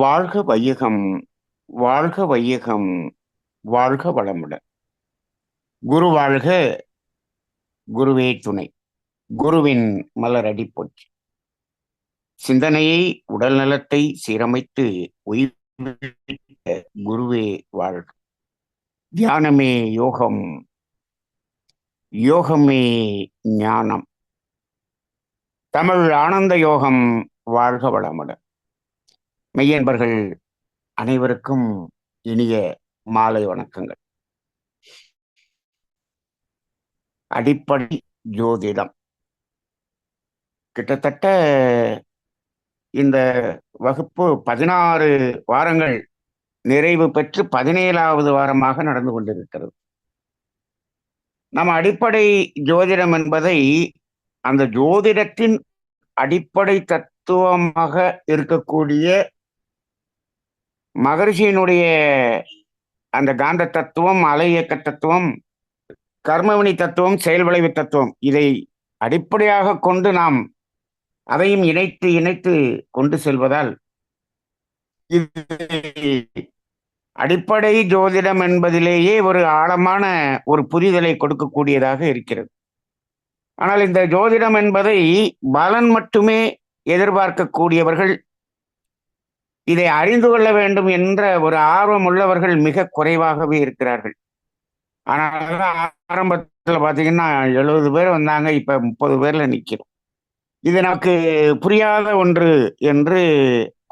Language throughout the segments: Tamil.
வாழ்க வையகம், வாழ்க வையகம், வாழ்க வளமுடன். குரு வாழ்க, குருவே துணை. குருவின் மலரடி போற்றி. சிந்தனையை, உடல் நலத்தை சீரமைத்து உயிர்ப்பித்த குருவே வாழ்க. தியானமே யோகம், யோகமே ஞானம். தமிழ் ஆனந்த யோகம். வாழ்க வளமுடன். மெய்யன்பர்கள் அனைவருக்கும் இனிய மாலை வணக்கங்கள். அடிப்படை ஜோதிடம். கிட்டத்தட்ட இந்த வகுப்பு 16 வாரங்கள் நிறைவு பெற்று 17வது வாரமாக நடந்து கொண்டிருக்கிறது. நம்ம அடிப்படை ஜோதிடம் என்பதை அந்த ஜோதிடத்தின் அடிப்படை தத்துவமாக இருக்கக்கூடிய மகரிஷியினுடைய அந்த காந்த தத்துவம், அலை இயக்க தத்துவம், கர்மவினி தத்துவம், செயல் விளைவு தத்துவம், இதை அடிப்படையாக கொண்டு நாம் அதையும் இணைத்து இணைத்து கொண்டு செல்வதால் இது அடிப்படை ஜோதிடம் என்பதிலேயே ஒரு ஆழமான ஒரு புரிதலை கொடுக்கக்கூடியதாக இருக்கிறது. ஆனால் இந்த ஜோதிடம் என்பதை பலன் மட்டுமே எதிர்பார்க்கக்கூடியவர்கள், இதை அறிந்து கொள்ள வேண்டும் என்ற ஒரு ஆர்வம் உள்ளவர்கள் மிக குறைவாகவே இருக்கிறார்கள். ஆனால் ஆரம்பத்தில் பார்த்தீங்கன்னா 70 பேர் வந்தாங்க, இப்ப 30 பேர்ல நிற்கிறோம். இது நமக்கு புரியாத ஒன்று என்று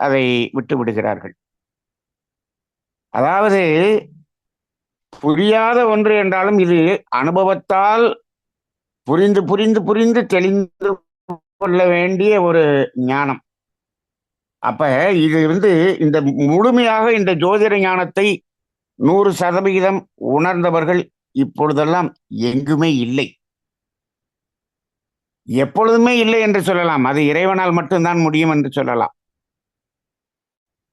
அதை விட்டு விடுகிறார்கள். அதாவது புரியாத ஒன்று என்றாலும் இது அனுபவத்தால் புரிந்து புரிந்து புரிந்து தெளிந்து கொள்ள வேண்டிய ஒரு ஞானம். அப்ப இது இந்த முழுமையாக இந்த ஜோதிட ஞானத்தை 100% உணர்ந்தவர்கள் இப்பொழுதெல்லாம் எங்குமே இல்லை. எப்பொழுதுமே இல்லை என்று சொல்லலாம். அது இறைவனால் மட்டும்தான் முடியும் என்று சொல்லலாம்.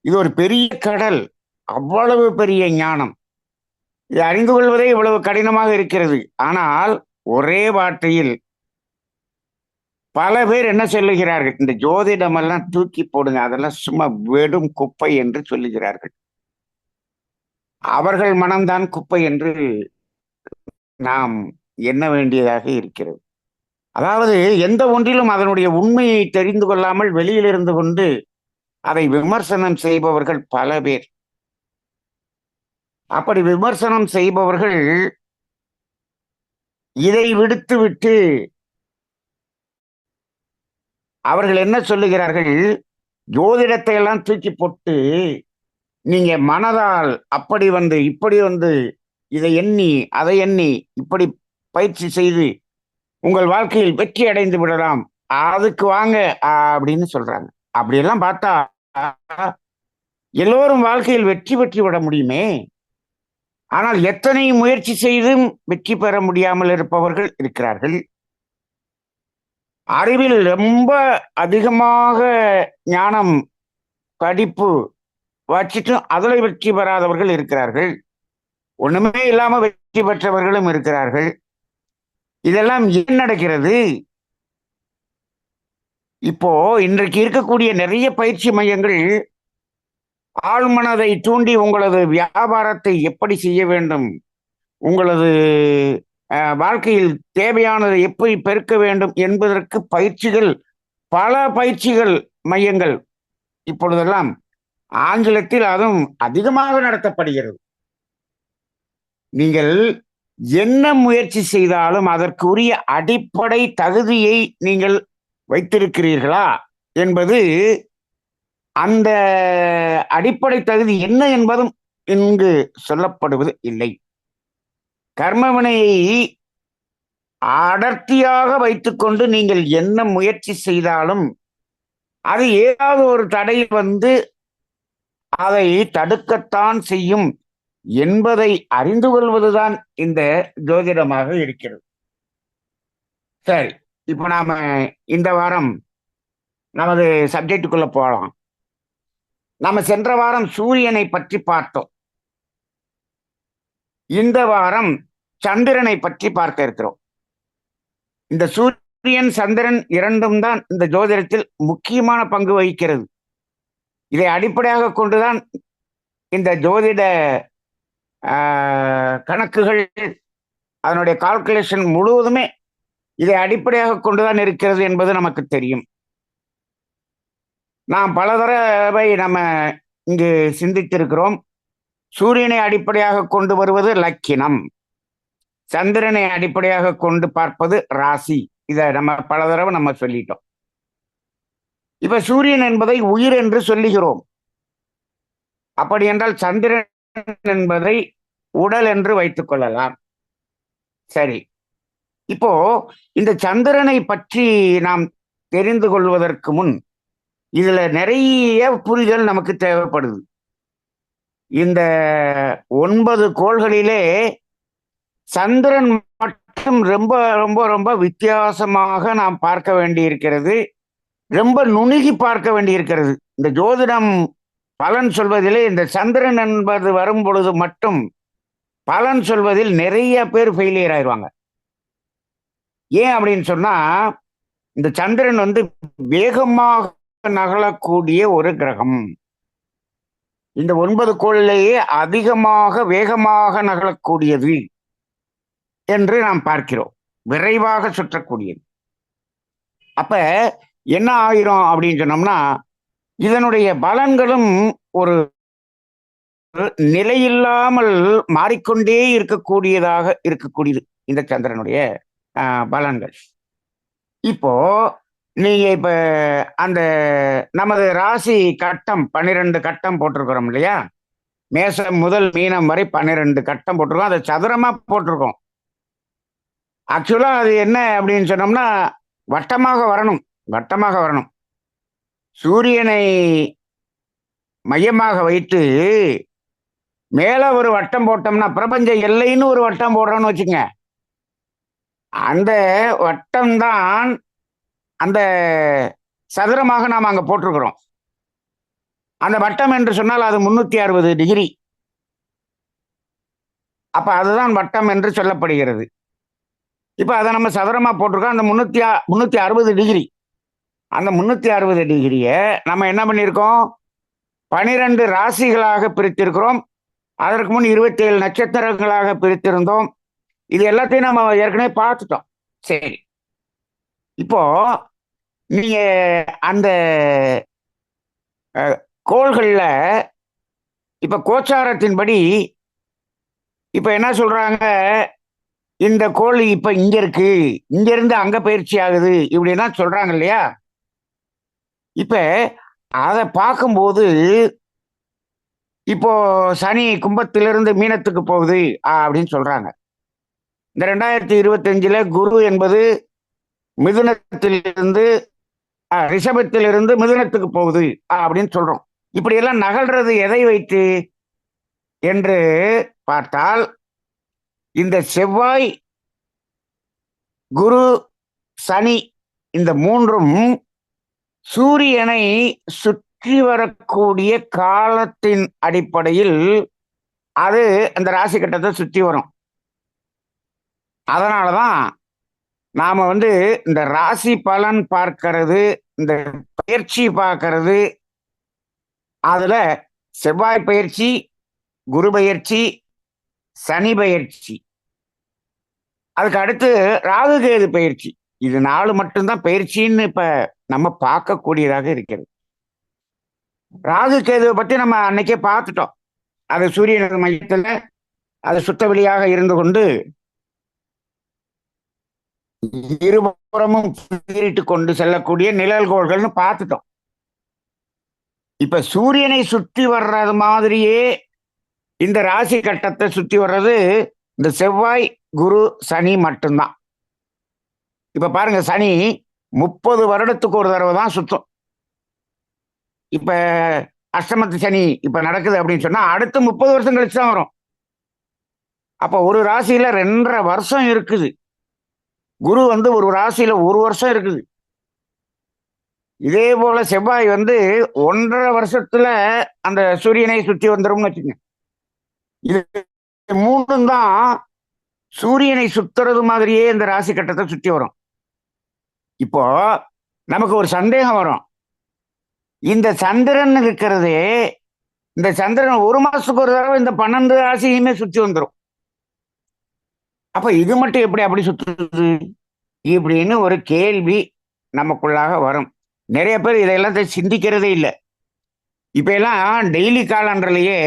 இது ஒரு பெரிய கடல், அவ்வளவு பெரிய ஞானம். இது அறிந்து கொள்வதே இவ்வளவு கடினமாக இருக்கிறது. ஆனால் ஒரே வார்த்தையில் பல பேர் என்ன சொல்லுகிறார்கள், இந்த ஜோதிடம் எல்லாம் தூக்கி போடுங்க, அதெல்லாம் சும்மா வெடும் குப்பை என்று சொல்லுகிறார்கள். அவர்கள் மனம்தான் குப்பை என்று நாம் எண்ண வேண்டியதாக இருக்கிறது. அதாவது எந்த ஒன்றிலும் அதனுடைய உண்மையை தெரிந்து கொள்ளாமல் வெளியில் இருந்து கொண்டு அதை விமர்சனம் செய்பவர்கள் பல பேர். அப்படி விமர்சனம் செய்பவர்கள் இதை விடுத்துவிட்டு அவர்கள் என்ன சொல்லுகிறார்கள், ஜோதிடத்தை எல்லாம் தூக்கி போட்டு நீங்க மனதால் அப்படி இப்படி இதை எண்ணி அதை எண்ணி இப்படி பயிற்சி செய்து உங்கள் வாழ்க்கையில் வெற்றி அடைந்து விடலாம், அதுக்கு வாங்க அப்படின்னு சொல்றாங்க. அப்படியெல்லாம் பார்த்தா எல்லோரும் வாழ்க்கையில் வெற்றி பெற்று விட முடியுமே. ஆனால் எத்தனை முயற்சி செய்தும் வெற்றி பெற முடியாமல் இருப்பவர்கள் இருக்கிறார்கள். அறிவில் ரொம்ப அதிகமாக ஞானம் படிப்பு வச்சுட்டும் அதில் வெற்றி பெறாதவர்கள் இருக்கிறார்கள். ஒண்ணுமே இல்லாம வெற்றி பெற்றவர்களும் இருக்கிறார்கள். இதெல்லாம் ஏன் நடக்கிறது? இப்போ இன்றைக்கு இருக்கக்கூடிய நிறைய பயிற்சி மையங்கள் ஆழ்மனதை தூண்டி உங்களது வியாபாரத்தை எப்படி செய்ய வேண்டும், உங்களது வாழ்க்கையில் தேவையானதை எப்படி பெருக்க வேண்டும் என்பதற்கு பயிற்சிகள், பல பயிற்சிகள் மையங்கள் இப்பொழுதெல்லாம் ஆங்கிலத்தில் அதுவும் அதிகமாக நடத்தப்படுகிறது. நீங்கள் என்ன முயற்சி செய்தாலும் அதற்குரிய அடிப்படை தகுதியை நீங்கள் வைத்திருக்கிறீர்களா என்பது, அந்த அடிப்படை தகுதி என்ன என்பதும் இங்கு சொல்லப்படுவது இல்லை. கர்மவினையை அடர்த்தியாக வைத்துக்கொண்டு நீங்கள் என்ன முயற்சி செய்தாலும் அது ஏதாவது ஒரு தடை அதை தடுக்கத்தான் செய்யும் என்பதை அறிந்து கொள்வதுதான் இந்த ஜோதிடமாக இருக்கிறது. சரி, இப்ப நாம இந்த வாரம் நமது சப்ஜெக்டுக்குள்ள போகலாம். நாம சென்ற வாரம் சூரியனை பற்றி பார்த்தோம். இந்த வாரம் சந்திரனை பற்றி பார்க்க இருக்கிறோம். இந்த சூரியன் சந்திரன் இரண்டும் தான் இந்த ஜோதிடத்தில் முக்கியமான பங்கு வகிக்கிறது. இதை அடிப்படையாக கொண்டுதான் இந்த ஜோதிட கணக்குகள், அதனுடைய கால்குலேஷன் முழுவதுமே இதை அடிப்படையாக கொண்டுதான் இருக்கிறது என்பது நமக்கு தெரியும். நாம் பல தடவை நம்ம இங்கு சிந்தித்திருக்கிறோம். சூரியனை அடிப்படையாக கொண்டு வருவது லக்கினம், சந்திரனை அடிப்படையாக கொண்டு பார்ப்பது ராசி. இதை நம்ம பல தடவை நம்ம சொல்லிட்டோம். இப்ப சூரியன் என்பதை உயிர் என்று சொல்லுகிறோம். அப்படி என்றால் சந்திரன் என்பதை உடல் என்று வைத்துக் கொள்ளலாம். சரி, இப்போ இந்த சந்திரனை பற்றி நாம் தெரிந்து கொள்வதற்கு முன் இதுல நிறைய புரிதல் நமக்கு தேவைப்படுது. இந்த 9 கோள்களிலே சந்திரன் மட்டும் ரொம்ப ரொம்ப ரொம்ப வித்தியாசமாக நாம் பார்க்க வேண்டியிருக்கிறது, ரொம்ப நுணுகி பார்க்க வேண்டியிருக்கிறது. இந்த ஜோதிடம் பலன் சொல்வதிலே இந்த சந்திரன் என்பது வரும் பொழுது மட்டும் பலன் சொல்வதில் நிறைய பேர் ஃபெயிலியர் ஆயிடுவாங்க. ஏன் அப்படின்னு சொன்னா, இந்த சந்திரன் வேகமாக நகலக்கூடிய ஒரு கிரகம். இந்த 9 கோளிலேயே அதிகமாக வேகமாக நகலக்கூடியது என்று நாம் பார்க்கிறோம், விரைவாக சுற்றக்கூடியது. அப்ப என்ன ஆயிரும் அப்படின்னு சொன்னோம்னா, இதனுடைய பலன்களும் ஒரு நிலையில்லாமல் மாறிக்கொண்டே இருக்கக்கூடியது இந்த சந்திரனுடைய பலன்கள். இப்போ நீங்க இப்ப அந்த நமது ராசி கட்டம் 12 கட்டம் போட்டிருக்கிறோம் இல்லையா? மேசம் முதல் மீனம் வரை 12 கட்டம் போட்டிருக்கோம். அதை சதுரமா போட்டிருக்கோம். ஆக்சுவலா அது என்ன அப்படின்னு சொன்னோம்னா, வட்டமாக வரணும். சூரியனை மையமாக வைத்து மேல ஒரு வட்டம் போட்டோம்னா, பிரபஞ்ச எல்லைன்னு ஒரு வட்டம் போடுறோம்னு வச்சுங்க, அந்த வட்டம் தான் அந்த சதுரமாக நாம் அங்க போட்டிருக்கிறோம். அந்த வட்டம் என்று சொன்னால் அது 360 டிகிரி. அப்ப அதுதான் வட்டம் என்று சொல்லப்படுகிறது. இப்ப அதை நம்ம சதுரமா போட்டிருக்கோம். அந்த 360 டிகிரி, அந்த 360 டிகிரிய நம்ம என்ன பண்ணியிருக்கோம், 12 ராசிகளாக பிரித்திருக்கிறோம். அதற்கு முன் 27 நட்சத்திரங்களாக பிரித்திருந்தோம். இது எல்லாத்தையும் நம்ம ஏற்கனவே பார்த்துட்டோம். சரி, இப்போ நீங்க அந்த கோள்கள்ல இப்ப கோச்சாரத்தின்படி இப்ப என்ன சொல்றாங்க, இந்த கோள் இப்ப இங்க இருக்கு, இங்க இருந்து அங்க பயிற்சி ஆகுது, இப்படின்னா சொல்றாங்க இல்லையா? இப்ப அதை பார்க்கும்போது இப்போ சனி கும்பத்திலிருந்து மீனத்துக்கு போகுது அப்படின்னு சொல்றாங்க. இந்த 2025 குரு என்பது மிதுனத்திலிருந்து ரிஷபத்திலிருந்து மிதுனத்துக்கு போகுது அப்படின்னு சொல்றோம். இப்படி எல்லாம் நகல்றது எதை வைத்து என்று பார்த்தால், இந்த செவ்வாய், குரு, சனி இந்த மூன்றும் சூரியனை சுற்றி வரக்கூடிய காலத்தின் அடிப்படையில் அது அந்த ராசி கட்டத்தை சுற்றி வரும். அதனாலதான் நாம இந்த ராசி பலன் பார்க்கிறது, இந்த பயிற்சி பார்க்கிறது, அதுல செவ்வாய் பயிற்சி, குரு பயிற்சி, சனி பயிற்சி, அதுக்கு அடுத்து ராகு கேது பயிற்சி, இது 4 மட்டும்தான் பயிற்சின்னு இப்ப நம்ம பார்க்கக்கூடியதாக இருக்கிறது. ராகு கேதுவை பத்தி நம்ம அன்னைக்கே பார்த்துட்டோம். அது சூரியன் மையத்துல அது சுத்த வெளியாக இருந்து கொண்டு இருபுறமும் பீரிட்டு கொண்டு செல்லக்கூடிய நிழல்கோள்கள்னு பார்த்துட்டோம். இப்ப சூரியனை சுற்றி வர்றது மாதிரியே இந்த ராசி கட்டத்தை சுற்றி வர்றது இந்த செவ்வாய், குரு, சனி மட்டும்தான். இப்ப பாருங்க, சனி 30 வருடத்துக்கு ஒரு தடவை தான் சுத்தம். இப்ப அஷ்டமத்து சனி இப்ப நடக்குது அப்படின்னு சொன்னா அடுத்து 30 வருஷம் கழிச்சு தான் வரும். அப்ப ஒரு ராசியில 2.5 வருஷம் இருக்குது. குரு ஒரு ராசியில 1 வருஷம் இருக்குது. இதே போல செவ்வாய் 1.5 வருஷத்துல அந்த சூரியனை சுற்றி வந்துடும் வச்சுங்க. இது 3 தான் சூரியனை சுத்துறது மாதிரியே இந்த ராசி கட்டத்தை சுற்றி வரும். இப்போ நமக்கு ஒரு சந்தேகம் வரும், இந்த சந்திரன் இருக்கிறதே, இந்த சந்திரன் ஒரு மாசத்துக்கு ஒரு தடவை இந்த 12 ராசியுமே சுத்தி வந்துடும். அப்ப இது மட்டும் எப்படி அப்படி சுத்துது இப்படின்னு ஒரு கேள்வி நமக்குள்ளாக வரும். நிறைய பேர் இதெல்லாம் சிந்திக்கிறதே இல்லை. இப்ப எல்லாம் டெய்லி காலண்டர்லயே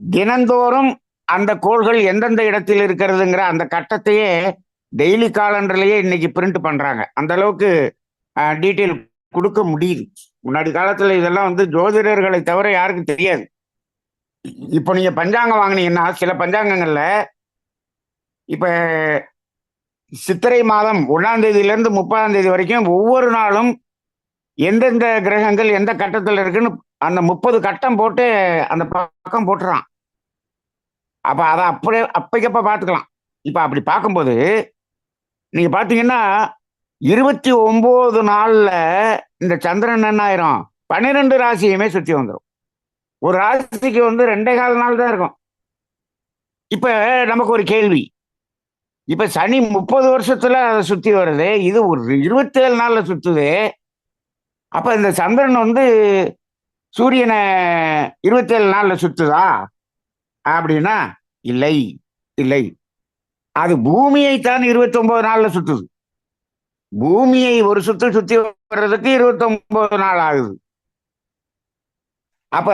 தினந்தோறும் அந்த கோள்கள் எந்தெந்த இடத்தில் இருக்கிறதுங்கிற அந்த கட்டத்தையே டெய்லி காலண்டர்லயே இன்னைக்கு பிரிண்ட் பண்றாங்க. அந்த அளவுக்கு டீட்டெயில் கொடுக்க முடியுது. முன்னாடி காலத்துல இதெல்லாம் ஜோதிடர்களை தவிர யாருக்கும் தெரியாது. இப்போ நீங்க பஞ்சாங்கம் வாங்கினீங்கன்னா சில பஞ்சாங்கங்கள்ல இப்ப சித்திரை மாதம் 1ஆம் தேதியிலிருந்து 30ஆம் தேதி வரைக்கும் ஒவ்வொரு நாளும் எந்தெந்த கிரகங்கள் எந்த கட்டத்தில் இருக்குன்னு அந்த 30 கட்டம் போட்டு அந்த பக்கம் போட்டுறான். அப்ப அதை அப்படியே அப்பைக்கப்ப பார்த்துக்கலாம். இப்ப அப்படி பார்க்கும்போது நீங்க பாத்தீங்கன்னா 29 நாள்ல இந்த சந்திரன் என்ன ஆயிரும், 12 ராசியுமே சுத்தி வந்துடும். ஒரு ராசிக்கு 2.25 நாள் தான் இருக்கும். இப்ப நமக்கு ஒரு கேள்வி, இப்ப சனி 30 வருஷத்துல அதை சுத்தி வருது, இது ஒரு 27 நாள்ல சுத்துது. அப்ப இந்த சந்திரன் சூரியனை 27 நாள்ல சுத்துதா அப்படின்னா இல்லை, இல்லை. அது பூமியைத்தான் 29 நாள்ல சுத்துது. பூமியை ஒரு சுத்தி வர்றதுக்கு 29 நாள் ஆகுது. அப்ப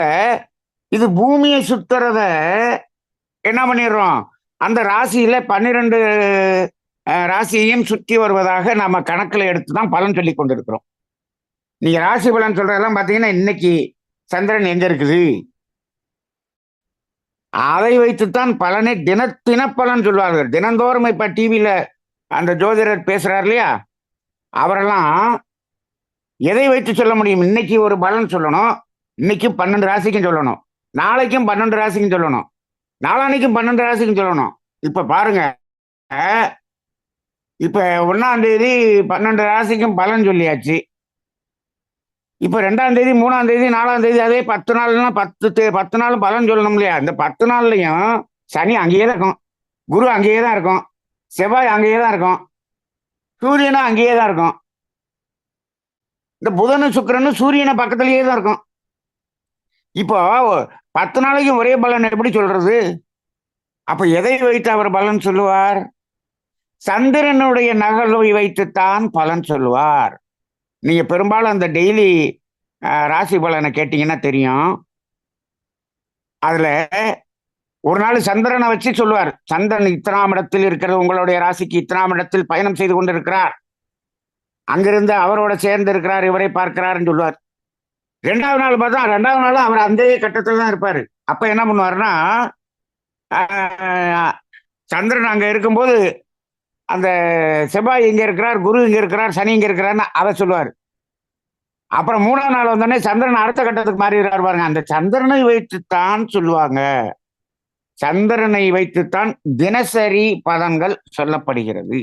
இது பூமியை சுத்துறத என்ன பண்ணிடுறோம், அந்த ராசியில 12 ராசியையும் சுற்றி வருவதாக நாம கணக்குல எடுத்துதான் பலன் சொல்லி கொண்டிருக்கிறோம். நீங்க ராசி பலன் சொல்றதெல்லாம் பாத்தீங்கன்னா இன்னைக்கு சந்திரன் எங்க இருக்குது அதை வைத்துத்தான் பலனை தினப்பலன் சொல்வார்கள். தினந்தோறும் இப்ப டிவியில அந்த ஜோதிடர் பேசுறாரு இல்லையா, அவரெல்லாம் எதை வைத்து சொல்ல முடியும்? இன்னைக்கு ஒரு பலன் சொல்லணும், இன்னைக்கு 12 ராசிக்கும் சொல்லணும், நாளைக்கும் 12 ராசிக்கும் சொல்லணும், நாளானைக்கும் 12 ராசிக்கும் சொல்லணும். இப்ப பாருங்க, இப்ப 1ஆம் தேதி 12 ராசிக்கும் பலன் சொல்லியாச்சு. இப்ப 2ஆம் தேதி 3ஆம் தேதி 4ஆம் தேதி அதே 10 நாள்னா 10 நாளும் பலன் சொல்லணும் இல்லையா? இந்த 10 நாள்லயும் சனி அங்கேயே தான் இருக்கும், குரு அங்கேயே தான் இருக்கும், செவ்வாய் அங்கேயே தான் இருக்கும், சூரியனும் அங்கேயே தான் இருக்கும், இந்த புதனும் சுக்கிரனும் சூரியனை பக்கத்திலேயே தான் இருக்கும். இப்போ 10 நாளைக்கும் ஒரே பலன் எப்படி சொல்றது? அப்ப எதை வைத்து அவர் பலன் சொல்லுவார்? சந்திரனுடைய நகர்வை வைத்துத்தான் பலன் சொல்லுவார். நீங்க பெரும்பாலும் அந்த டெய்லி ராசி பலனை கேட்டீங்கன்னா தெரியும். அதுல ஒரு நாள் சந்திரனை வச்சு சொல்லுவார், சந்திரன் இத்தனாம் இடத்தில் இருக்கிறது, உங்களுடைய ராசிக்கு இத்தனாம் இடத்தில் பயணம் செய்து கொண்டிருக்கிறார், அங்கிருந்து அவரோட சேர்ந்து இருக்கிறார், இவரை பார்க்கிறார்ன்னு சொல்லுவார். 2ஆவது நாள் பார்த்தா 2ஆவது நாள் அவர் அந்த கட்டத்தில் தான் இருப்பாரு. அப்ப என்ன பண்ணுவாருன்னா, சந்திரன் அங்க இருக்கும்போது அந்த செவ்வாய் இங்க இருக்கிறார், குரு இங்க இருக்கிறார், சனி இங்க இருக்கிறார்னு அதை சொல்லுவார். அப்புறம் 3ஆம் நாள் வந்தோடனே சந்திரன் அடுத்த கட்டத்துக்கு மாறிடுறாரு பாருங்க. அந்த சந்திரனை வைத்துத்தான் சொல்லுவாங்க. சந்திரனை வைத்துத்தான் தினசரி பலன்கள் சொல்லப்படுகிறது.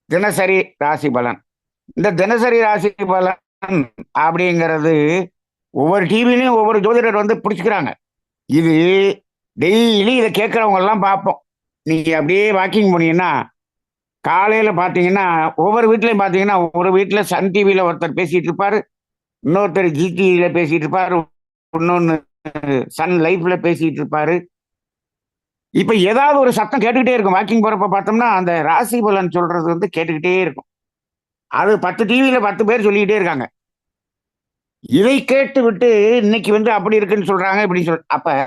தினசரி ராசி பலன். இந்த தினசரி ராசி பலன் அப்படிங்கிறது ஒவ்வொரு டிவிலையும் ஒவ்வொரு ஜோதிடர் பிடிச்சுக்கிறாங்க. இது டெய்லி இதை கேட்கறவங்க எல்லாம் பார்ப்போம். நீங்க அப்படியே வாக்கிங் போனீங்கன்னா காலையில பாத்தீங்கன்னா ஒவ்வொரு வீட்லயும் பாத்தீங்கன்னா, ஒரு வீட்டுல சன் டிவியில ஒருத்தர் பேசிட்டு இருப்பாரு, இன்னொருத்தர் ஜி டிவியில பேசிட்டு இருப்பாரு, இன்னொன்னு சன் லைஃப்ல பேசிட்டு இருப்பாரு. இப்ப ஏதாவது ஒரு சத்தம் கேட்டுக்கிட்டே இருக்கும். வாக்கிங் போறப்ப பார்த்தோம்னா அந்த ராசி பலன் சொல்றது கேட்டுக்கிட்டே இருக்கும். அது 10 டிவியில 10 பேர் சொல்லிக்கிட்டே இருக்காங்க. இதை கேட்டு விட்டு இன்னைக்கு அப்படி இருக்குன்னு சொல்றாங்க, இப்படி அப்ப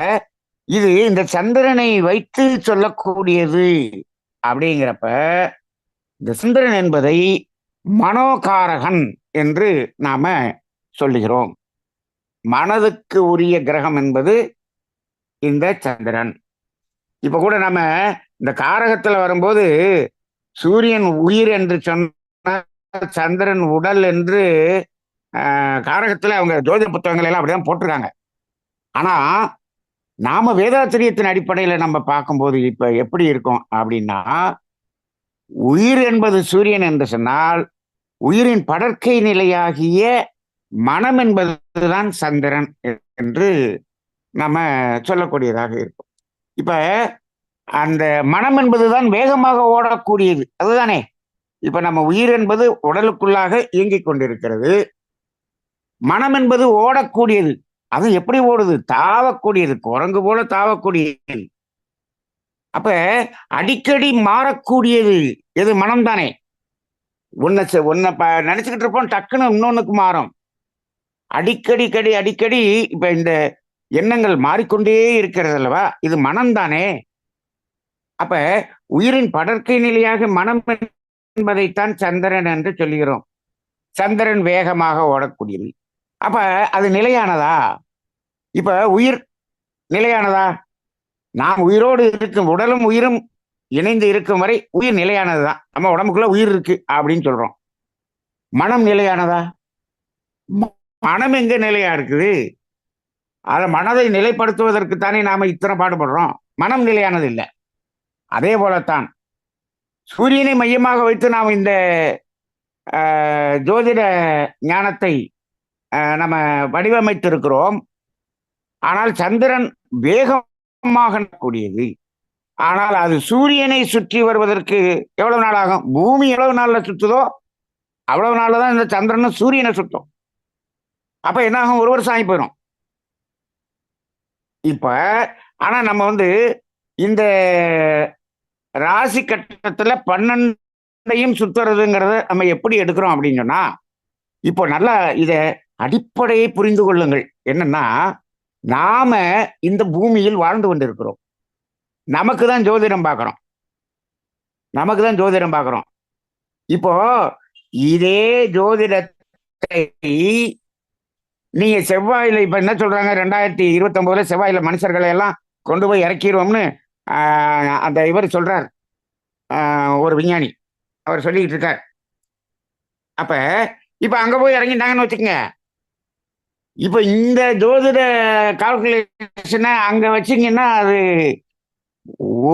இது இந்த சந்திரனை வைத்து சொல்லக்கூடியது. அப்படிங்கிறப்ப இந்த சந்திரன் என்பதை மனோகாரகன் என்று நாம சொல்லுகிறோம். மனதுக்கு உரிய கிரகம் என்பது இந்த சந்திரன். இப்ப கூட நம்ம இந்த காரகத்துல வரும்போது சூரியன் உயிர் என்று சொன்ன, சந்திரன் உடல் என்று காரகத்துல அவங்க ஜோதிட புத்தகங்கள் எல்லாம் அப்படிதான் போட்டிருக்காங்க. ஆனா நாம வேதாத்திரியத்தின் அடிப்படையில நம்ம பார்க்கும்போது இப்ப எப்படி இருக்கும் அப்படின்னா, உயிர் என்பது சூரியன் என்று சொன்னால் உயிரின் படற்கை நிலையாகிய மனம் என்பதுதான் சந்திரன் என்று நம்ம சொல்லக்கூடியதாக இருக்கும். இப்ப அந்த மனம் என்பதுதான் வேகமாக ஓடக்கூடியது, அதுதானே. இப்ப நம்ம உயிர் என்பது உடலுக்குள்ளாக இயங்கிக் கொண்டிருக்கிறது. மனம் என்பது ஓடக்கூடியது. அது எப்படி ஓடுது? தாவக்கூடியது, குரங்கு போல தாவக்கூடியது. அப்ப அடிக்கடி மாறக்கூடியது எது? மனம் தானே. ஒன்ன நினைச்சுக்கிட்டு இருப்போம், டக்குன்னு இன்னொன்னுக்கு மாறும். அடிக்கடி இப்ப இந்த எண்ணங்கள் மாறிக்கொண்டே இருக்கிறது அல்லவா? இது மனம் தானே. அப்ப உயிரின் படர்க்கை நிலையாக மனம் என்பதைத்தான் சந்திரன் என்று சொல்கிறோம். சந்திரன் வேகமாக ஓடக்கூடியது. அப்ப அது நிலையானதா? இப்ப உயிர் நிலையானதா? நாம் உயிரோடு இருக்கும், உடலும் உயிரும் இணைந்து இருக்கும் வரை உயிர் நிலையானதுதான். நம்ம உடம்புக்குள்ள உயிர் இருக்கு அப்படின்னு சொல்றோம். மனம் நிலையானதா? மனம் எங்க நிலையா இருக்குது? அத மனதை நிலைப்படுத்துவதற்கு தானே நாம இத்தனை பாடுபடுறோம். மனம் நிலையானது இல்லை. அதே போலத்தான் சூரியனை மையமாக வைத்து நாம் இந்த ஜோதிட ஞானத்தை நம்ம வடிவமைத்திருக்கிறோம். ஆனால் சந்திரன் வேகமாக கூடியது. ஆனால் அது சூரியனை சுற்றி வருவதற்கு எவ்வளவு நாள் ஆகும்? பூமி எவ்வளவு நாள்ல சுத்துதோ அவ்வளவு நாள்ல தான் இந்த சந்திரனும் சூரியனை சுத்தும். அப்ப என்ன ஆகும்? ஒரு வருஷம் ஆகி போயிடும். இப்ப ஆனா நம்ம இந்த ராசி கட்டத்துல 12ஐயும் சுத்துறதுங்கிறத நம்ம எப்படி எடுக்கிறோம் அப்படின்னு சொன்னா, இப்போ நல்லா இத அடிப்படையை புரிந்து கொள்ளுங்கள். என்னன்னா, நாம இந்த பூமியில் வாழ்ந்து கொண்டிருக்கிறோம். நமக்கு தான் ஜோதிடம் பார்க்கிறோம். இப்போ இதே ஜோதிடத்தை நீங்க செவ்வாயில இப்ப என்ன சொல்றாங்க, 2029 செவ்வாயில மனுஷர்களை எல்லாம் கொண்டு போய் இறக்கிடுவோம்னு அந்த இவர் சொல்றார், ஒரு விஞ்ஞானி அவர் சொல்லிக்கிட்டு இருக்கார். அப்ப இப்ப அங்க போய் இறங்கிட்டாங்கன்னு வச்சுக்கோங்க. இப்ப இந்த ஜோதிட கால்குலேஷனை அங்க வச்சீங்கன்னா அது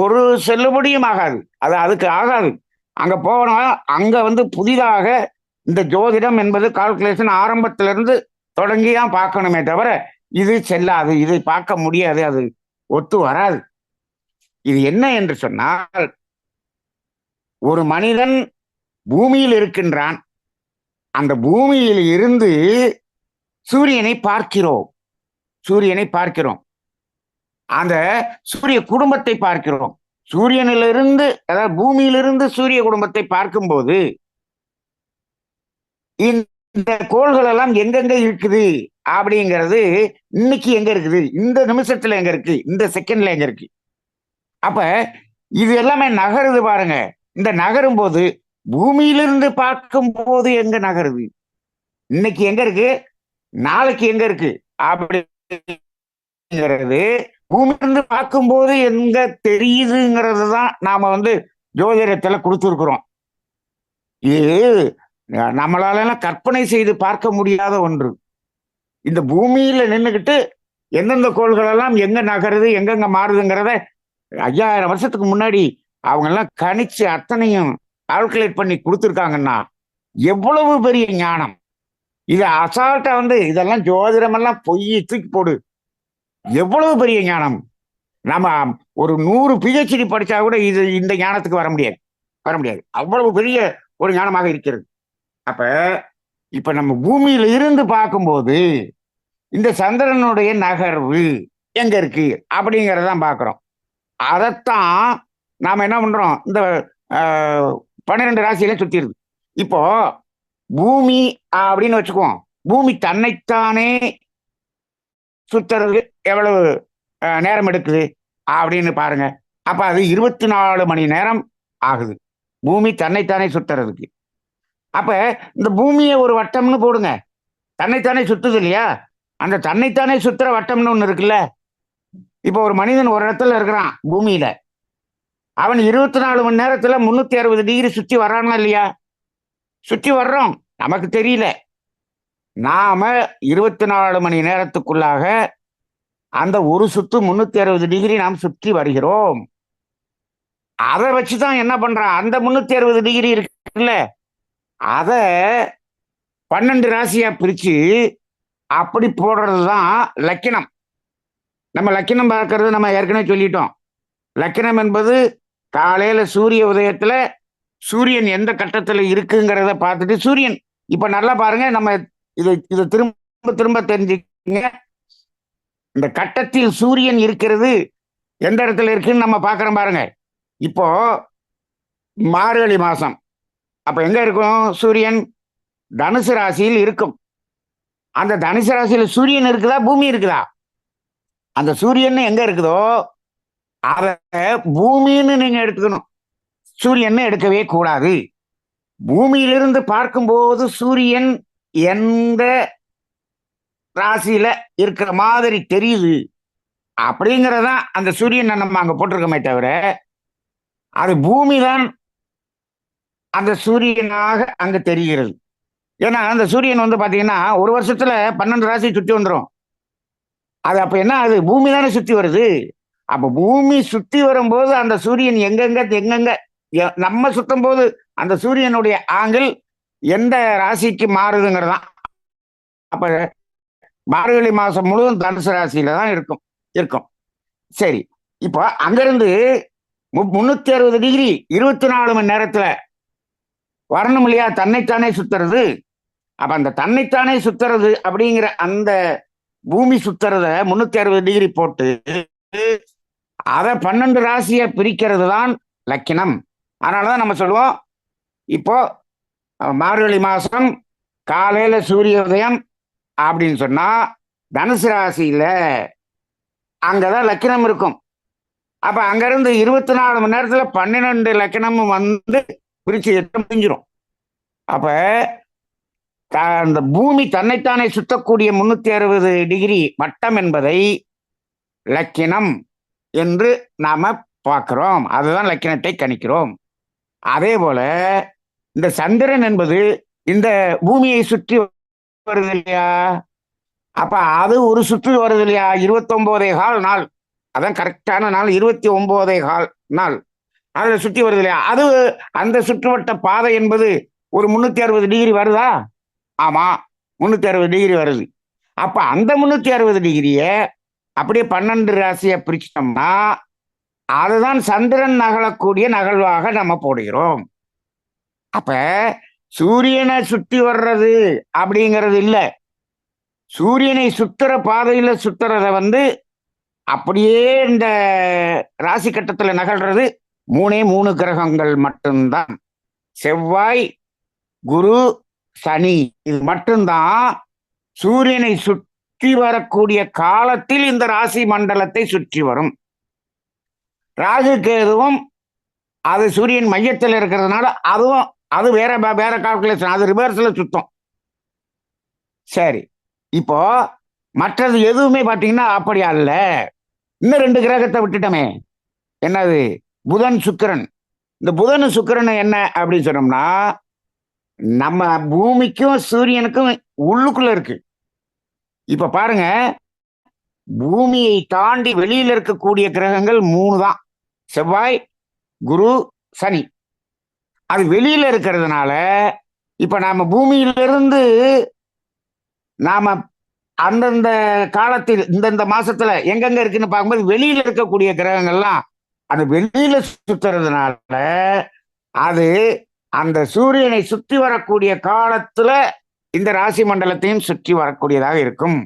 ஒரு செல்லுபடியும் ஆகாது. அதுக்கு ஆகாது. அங்க போனா அங்க புதிதாக இந்த ஜோதிடம் என்பது கால்குலேஷன் ஆரம்பத்திலிருந்து தொடங்கிதான் பார்க்கணுமே தவிர இது செல்லாது, இதை பார்க்க முடியாது, அது ஒத்து வராது. இது என்ன என்று சொன்னால், ஒரு மனிதன் பூமியில் இருக்கின்றான். அந்த பூமியில் இருந்து சூரியனை பார்க்கிறோம். அந்த சூரிய குடும்பத்தை பார்க்கிறோம். சூரியனிலிருந்து, அதாவது பூமியிலிருந்து சூரிய குடும்பத்தை பார்க்கும்போது இந்த கோள்கள் எல்லாம் எங்கெங்க இருக்குது அப்படிங்கிறது இன்னைக்கு எங்க இருக்குது, இந்த நிமிஷத்துல எங்க இருக்கு, இந்த செகண்ட்ல எங்க இருக்கு. அப்ப இது எல்லாமே நகருது பாருங்க. இந்த நகரும் போது பூமியிலிருந்து பார்க்கும் போது எங்க நகருது, இன்னைக்கு எங்க இருக்கு, நாளைக்கு எங்க இருக்கு அப்படிங்கிறது பூமியிலிருந்து பார்க்கும்போது எங்க தெரியுதுங்கிறது தான் நாம ஜோதிடத்துல கொடுத்துருக்குறோம். இது நம்மளால கற்பனை செய்து பார்க்க முடியாத ஒன்று. இந்த பூமியில நின்றுகிட்டு எந்தெந்த கோள்கள் எல்லாம் எங்க நகருது, எங்கெங்க மாறுதுங்கிறத 5000 வருஷத்துக்கு முன்னாடி அவங்க எல்லாம் கணிச்சு அத்தனையும் கால்குலேட் பண்ணி கொடுத்துருக்காங்கன்னா எவ்வளவு பெரிய ஞானம். இது அசால்ட்டா இதெல்லாம் ஜோதிடம் எல்லாம் பொய், தூக்கி போடு. எவ்வளவு பெரிய ஞானம். நம்ம ஒரு 100 PhD படிச்சா கூட இந்த ஞானத்துக்கு வர முடியாது. அவ்வளவு பெரிய ஒரு ஞானமாக இருக்கிறது. அப்ப இப்ப நம்ம பூமியில இருந்து பார்க்கும்போது இந்த சந்திரனுடைய நகர்வு எங்க இருக்கு அப்படிங்கறதான் பார்க்கிறோம். அதைத்தான் நாம என்ன பண்றோம், இந்த 12 ராசியில சுத்திடுது. இப்போ பூமி அப்படின்னு வச்சுக்குவோம். பூமி தன்னைத்தானே சுத்துறது எவ்வளவு நேரம் எடுக்குது அப்படின்னு பாருங்க. அப்ப அது 24 மணி நேரம் ஆகுது பூமி தன்னைத்தானே சுத்துறதுக்கு. அப்ப இந்த பூமியை ஒரு வட்டம்னு போடுங்க, தன்னைத்தானே சுத்துது இல்லையா? அந்த தன்னைத்தானே சுத்துற வட்டம்னு ஒண்ணு இருக்குல்ல. இப்ப ஒரு மனிதன் ஒரு இடத்துல இருக்கிறான் பூமியில, அவன் 24 மணி நேரத்துல 360 டிகிரி சுத்தி வர்றானா இல்லையா? சுத்தி வர்றோம், நமக்கு தெரியல. நாம 24 மணி நேரத்துக்குள்ளாக அந்த ஒரு சுத்து 360 டிகிரி நாம் சுற்றி வருகிறோம். அதை வச்சுதான் என்ன பண்றான், அந்த 360 டிகிரி இருக்குல்ல, அத 12 ராசியா பிரிச்சு அப்படி போடுறதுதான் லக்கினம். நம்ம லக்கினம் பார்க்கறது நம்ம ஏற்கனவே சொல்லிட்டோம். லக்கினம் என்பது காலையில சூரிய உதயத்துல சூரியன் எந்த கட்டத்துல இருக்குங்கிறத பார்த்துட்டு, சூரியன் இப்ப நல்லா பாருங்க, நம்ம இதை திரும்ப திரும்ப திரும்ப தெரிஞ்சுக்கங்க. இந்த கட்டத்தில் சூரியன் இருக்கிறது எந்த இடத்துல இருக்குன்னு நம்ம பார்க்கிறோம் பாருங்க. இப்போ மார்கழி மாசம், அப்ப எங்க இருக்கும் சூரியன்? தனுசு ராசியில் இருக்கும். அந்த தனுசு ராசியில சூரியன் இருக்குதா, பூமி இருக்குதா? அந்த சூரியன் எங்க இருக்குதோ அத பூமின்னு நீங்க எடுத்துக்கணும், சூரியன் எடுக்கவே கூடாது. பூமியிலிருந்து பார்க்கும்போது சூரியன் எந்த ராசியில இருக்கிற மாதிரி தெரியுது அப்படிங்கறதான் அந்த சூரியனை நம்ம அங்க போட்டிருக்கோமே தவிர, அது பூமி தான் அந்த சூரியனாக அங்க தெரிகிறது. ஏன்னா அந்த சூரியன் வந்து பாத்தீங்கன்னா ஒரு வருஷத்துல 12 ராசி சுத்தி வந்துடும். அது அப்ப என்ன, அது பூமி தானே சுத்தி வருது. அப்ப பூமி சுத்தி வரும்போது அந்த சூரியன் எங்கெங்க நம்ம சுத்தும் போது அந்த சூரியனுடைய ஆங்கிள் எந்த ராசிக்கு மாறுதுங்கிறதான். அப்ப மார்கழி மாசம் முழுவதும் தனுசு ராசியில தான் இருக்கும் இருக்கும் சரி, இப்போ அங்கிருந்து 360 டிகிரி 24 மணி நேரத்துல வரணும் இல்லையா தன்னைத்தானே சுத்துறது. அப்ப அந்த தன்னைத்தானே சுத்துறது அப்படிங்கிற அந்த பூமி சுத்துறத 360 டிகிரி போட்டு அதை 12 ராசியை பிரிக்கிறது தான் லக்கினம். அதனாலதான் நம்ம சொல்லுவோம், இப்போ மார்கழி மாசம் காலையில சூரிய உதயம் அப்படின்னு சொன்னா தனுசு ராசியில அங்கதான் லக்கினம் இருக்கும். அப்ப அங்கிருந்து 24 மணி நேரத்துல 12 லக்கினமும் வந்து பிரிச்சு முடிஞ்சிடும். அப்ப அந்த பூமி தன்னைத்தானே சுத்தக்கூடிய 360 டிகிரி வட்டம் என்பதை லக்கினம் என்று நாம பார்க்கிறோம். அதுதான் லக்கினத்தை கணிக்கிறோம். அதே போல இந்த சந்திரன் என்பது இந்த பூமியை சுற்றி வருது இல்லையா, அப்ப அது ஒரு சுற்று வருது இல்லையா, 29.25 நாள், அதான் கரெக்டான நாள், 29.25 நாள் அதுல சுற்றி வருது இல்லையா. அது அந்த சுற்றுவட்ட பாதை என்பது ஒரு 360 டிகிரி வருதா? ஆமா, 360 டிகிரி வருது. அப்ப அந்த 360 டிகிரிய அப்படியே 12 ராசியை பிரிச்சிட்டோம்னா அதுதான் சந்திரன் நகலக்கூடிய நகழ்வாக நம்ம போடுகிறோம். அப்ப சூரியனை சுத்தி வர்றது அப்படிங்கிறது இல்ல, சூரியனை சுத்துற பாதையில சுத்துறத வந்து அப்படியே இந்த ராசி கட்டத்துல நகழ்றது 3 கிரகங்கள் மட்டும்தான். செவ்வாய், குரு, சனி, இது மட்டும்தான் சூரியனை சுற்றி வரக்கூடிய காலத்தில் இந்த ராசி மண்டலத்தை சுற்றி வரும். ராகு கேதுவும் அது சூரியன் மையத்தில் இருக்கிறதுனால அதுவும் அது வேற வேற கால்குலேஷன், அது ரிவர்ஸ்ல சுத்தம். சரி, இப்போ மற்றது எதுவுமே பாத்தீங்கன்னா அப்படி அல்ல. இன்னும் 2 கிரகத்தை விட்டுட்டோமே, என்னது? புதன், சுக்கிரன். இந்த புதன் சுக்கிரன் என்ன அப்படின்னு சொன்னோம்னா நம்ம பூமிக்கும் சூரியனுக்கும் உள்ளுக்குள்ள இருக்கு. இப்ப பாருங்க, பூமியை தாண்டி வெளியில இருக்கக்கூடிய கிரகங்கள் 3 தான், செவ்வாய், குரு, சனி. அது வெளியில இருக்கிறதுனால இப்ப நாம பூமியிலிருந்து நாம அந்தந்த காலத்தில் இந்தந்த மாசத்துல எங்கெங்க இருக்குன்னு பார்க்கும்போது வெளியில இருக்கக்கூடிய கிரகங்கள்லாம் அது வெளியில சுத்துறதுனால அது அந்த சூரியனை சுற்றி வரக்கூடிய காலத்துல இந்த ராசி மண்டலத்தையும் சுற்றி வரக்கூடியதாக இருக்கும்.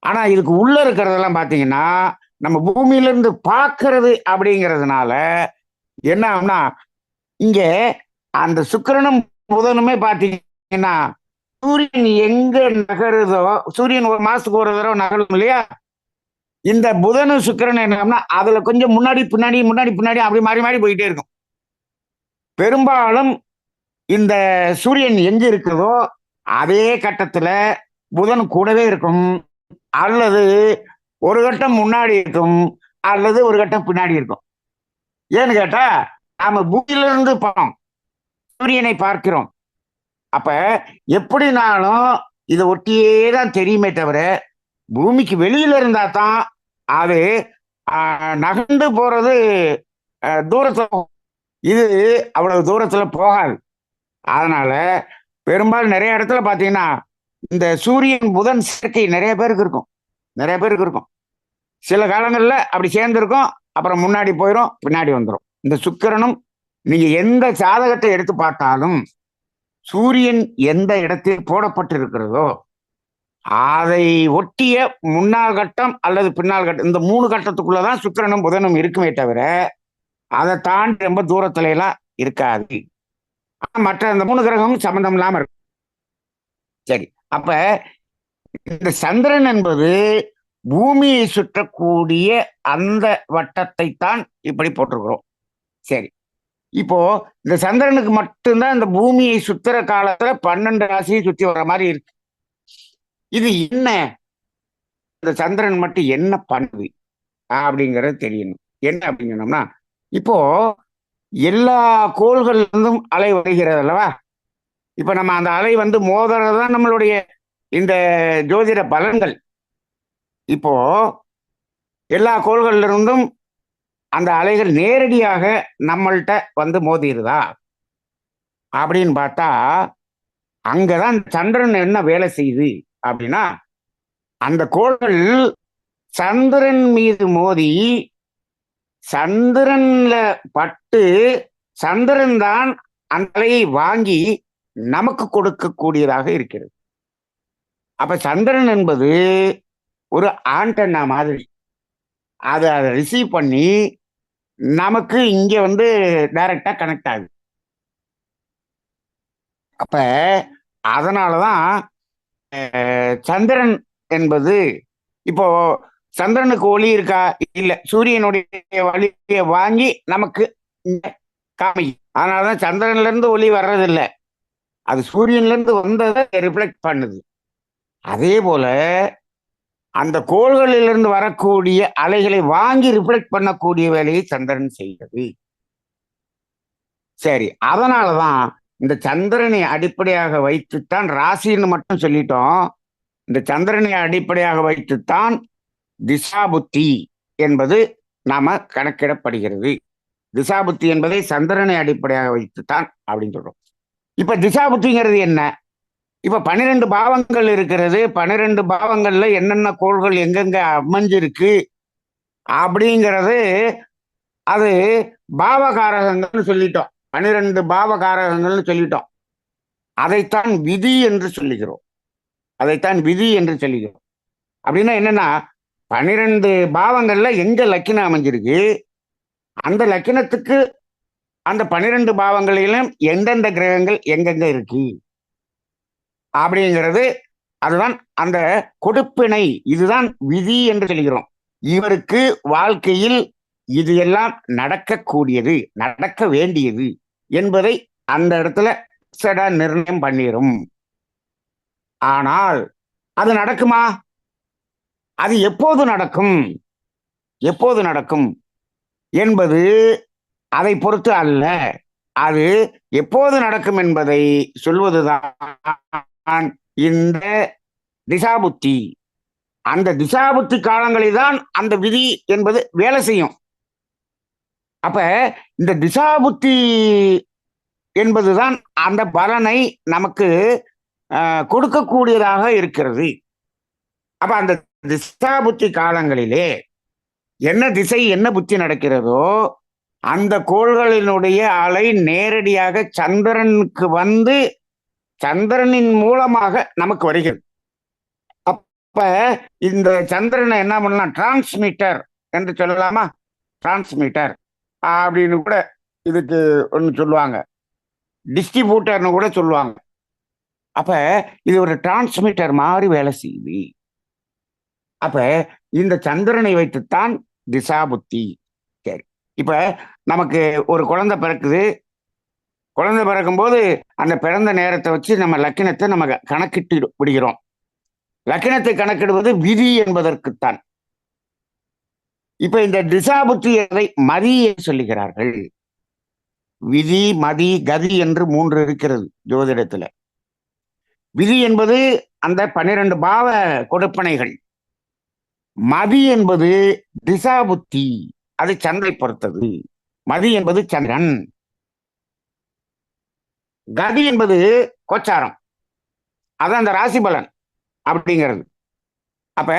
ஆனா இதுக்கு உள்ள இருக்கிறதெல்லாம் பாத்தீங்கன்னா நம்ம பூமியிலிருந்து பார்க்கறது அப்படிங்கிறதுனால என்ன ஆகும்னா, இங்க அந்த சுக்கிரனும் புதனுமே பாத்தீங்கன்னா சூரியன் எங்க நகருதோ, சூரியன் ஒரு மாசத்துக்கு ஒரு தடவை நகரும் இல்லையா, இந்த புதனும் சுக்கிரன் என்னன்னா அதுல கொஞ்சம் முன்னாடி பின்னாடி அப்படி மாறி மாறி போயிட்டே இருக்கும். பெரும்பாலும் இந்த சூரியன் எங்க இருக்குதோ அதே கட்டத்துல புதன் கூடவே இருக்கும், அல்லது ஒரு கட்டம் முன்னாடி இருக்கும், அல்லது ஒரு கட்டம் பின்னாடி இருக்கும். ஏன்னு கேட்டா நாம பூமியிலிருந்து சூரியனை பார்க்கிறோம். அப்ப எப்படினாலும் இதை ஒட்டியே தான் தெரியுமே தவிர பூமிக்கு வெளியில இருந்தா தான் அது நகர்ந்து போறது தூரத்துல, இது அவ்வளவு தூரத்துல போகாது. அதனால பெரும்பாலும் நிறைய இடத்துல பாத்தீங்கன்னா இந்த சூரியன் புதன் சேர்க்கை நிறைய பேருக்கு இருக்கும். சில காலங்கள்ல அப்படி சேர்ந்திருக்கும், அப்புறம் முன்னாடி போயிடும், பின்னாடி வந்துடும். இந்த சுக்கிரனும் நீங்க எந்த ஜாதகத்தை எடுத்து பார்த்தாலும் சூரியன் எந்த இடத்தில் போடப்பட்டிருக்கிறதோ அதை ஒட்டிய முன்னாள் கட்டம் அல்லது பின்னால் கட்டம், இந்த 3 கட்டத்துக்குள்ளதான் சுக்கிரனும் புதனும் இருக்குமே தவிர அதை தாண்டி ரொம்ப தூரத்துல எல்லாம் இருக்காது. மற்ற இந்த 3 கிரகமும் சம்பந்தம் இல்லாம இருக்கும். சரி, அப்ப இந்த சந்திரன் என்பது பூமியை சுற்றக்கூடிய அந்த வட்டத்தை தான் இப்படி போட்டிருக்கிறோம். சரி, இப்போ இந்த சந்திரனுக்கு மட்டும்தான் இந்த பூமியை சுத்துற காலத்துல 12 ராசியை சுத்தி வர மாதிரி இருக்கு. இது என்ன, இந்த சந்திரன் மட்டும் என்ன பண்ணுது அப்படிங்கறது தெரியணும். என்ன அப்படிங்கணும்னா, இப்போ எல்லா கோள்கள் இருந்தும் அலை வருகிறது அல்லவா? இப்ப நம்ம அந்த அலை வந்து மோதுறதுதான் நம்மளுடைய இந்த ஜோதிட பலன்கள். இப்போ எல்லா கோள்கள்ல இருந்தும் அந்த அலைகள் நேரடியாக நம்மள்கிட்ட வந்து மோதிருதா அப்படின்னு பார்த்தா, அங்கதான் சந்திரன் என்ன வேலை செய்யுது அப்படின்னா, அந்த கோள்கள் சந்திரன் மீது மோதி சந்திரன்ல பட்டு சந்திரன் தான் அந்த அலையை வாங்கி நமக்கு கொடுக்கக்கூடியதாக இருக்கிறது. அப்ப சந்திரன் என்பது ஒரு ஆண்டனா மாதிரி. அதை ரிசீவ் பண்ணி நமக்கு இங்க வந்து டைரக்டா கனெக்ட் ஆகுது. அப்ப அதனாலதான் சந்திரன் என்பது, இப்போ சந்திரனுக்கு ஒளி இருக்கா? இல்ல, சூரியனுடைய ஒளியை வாங்கி நமக்கு காமிக்கும். அதனாலதான் சந்திரன்ல இருந்து ஒளி வர்றதில்லை, அது சூரியன்ல இருந்து வந்ததை ரிஃப்ளெக்ட் பண்ணுது. அதே போல அந்த கோள்களிலிருந்து வரக்கூடிய அலைகளை வாங்கி ரிஃப்ளெக்ட் பண்ணக்கூடிய வேலையை சந்திரன் செய்கிறது. சரி, அதனாலதான் இந்த சந்திரனை அடிப்படையாக வைத்துத்தான் ராசின்னு மட்டும் சொல்லிட்டோம். இந்த சந்திரனை அடிப்படையாக வைத்துத்தான் திசாபுத்தி என்பது நாம கணக்கிடப்படுகிறது. திசாபுத்தி என்பதை சந்திரனை அடிப்படையாக வைத்துத்தான் அப்படின்னு சொல்றோம். இப்ப திசாபுத்திங்கிறது என்ன? இப்ப 12 பாவங்கள் இருக்கிறது. 12 பாவங்கள்ல என்னென்ன கோள்கள் எங்கெங்க அமைஞ்சிருக்கு அப்படிங்கிறது, அது பாவகாரகங்கள்னு சொல்லிட்டோம். 12 பாவகாரகங்கள்னு சொல்லிட்டோம். அதைத்தான் விதி என்று சொல்லுகிறோம். அதைத்தான் விதி என்று சொல்லுகிறோம். அப்படின்னா என்னன்னா, 12 பாவங்கள்ல எங்க லக்கினம் அமைஞ்சிருக்கு, அந்த லக்கினத்துக்கு அந்த 12 பாவங்களிலும் எந்தெந்த கிரகங்கள் எங்கெங்க இருக்கு அப்படிங்கிறது, அதுதான் அந்த கொடுப்பினை. இதுதான் விதி என்று சொல்கிறோம். இவருக்கு வாழ்க்கையில் இது எல்லாம் நடக்கக்கூடியது, நடக்க வேண்டியது என்பதை அந்த இடத்துல நிர்ணயம் பண்ணிரும். ஆனால் அது நடக்குமா? அது எப்போது நடக்கும், எப்போது நடக்கும் என்பது அதை பொறுத்து அல்ல. அது எப்போது நடக்கும் என்பதை சொல்வதுதான் இந்த திசாபுத்தி. அந்த திசாபுத்தி காலங்களில் தான் அந்த விதி என்பது வேலை செய்யும். அப்ப இந்த திசாபுத்தி என்பதுதான் அந்த பலனை நமக்கு கொடுக்கக்கூடியதாக இருக்கிறது. அப்ப அந்த திசாபுத்தி காலங்களிலே என்ன திசை என்ன புத்தி நடக்கிறதோ அந்த கோள்களினுடைய அலை நேரடியாக சந்திரனுக்கு வந்து சந்திரனின் மூலமாக நமக்கு வருகிறது. அப்ப இந்த சந்திரனை என்ன பண்ணலாம், டிரான்ஸ்மிட்டர் என்று சொல்லலாமா? டிரான்ஸ்மிட்டர் அப்படின்னு கூட இதுக்கு ஒன்று சொல்லுவாங்க, டிஸ்ட்ரிபியூட்டர்னு கூட சொல்லுவாங்க. அப்ப இது ஒரு டிரான்ஸ்மிட்டர் மாதிரி வேலை செய்யுது. அப்ப இந்த சந்திரனை வைத்துத்தான் திசாபுத்தி. சரி, இப்ப நமக்கு ஒரு குழந்தை பிறக்குது. குழந்தை பிறக்கும் போது அந்த பிறந்த நேரத்தை வச்சு நம்ம லக்கினத்தை நம்ம கணக்கிட்டு விடுகிறோம். லக்கினத்தை கணக்கிடுவது விதி என்பதற்குத்தான். இப்ப இந்த திசாபுத்தியை மதி சொல்லுகிறார்கள். விதி, மதி, கதி என்று 3 இருக்கிறது ஜோதிடத்துல. விதி என்பது அந்த 12 பாவ கொடுப்பனைகள். மதி என்பது திசாபுத்தி, அது சந்திரை பொறுத்தது. மதி என்பது சந்திரன். கதி என்பது கோச்சாரம், அது அந்த ராசி பலன் அப்படிங்கிறது. அப்ப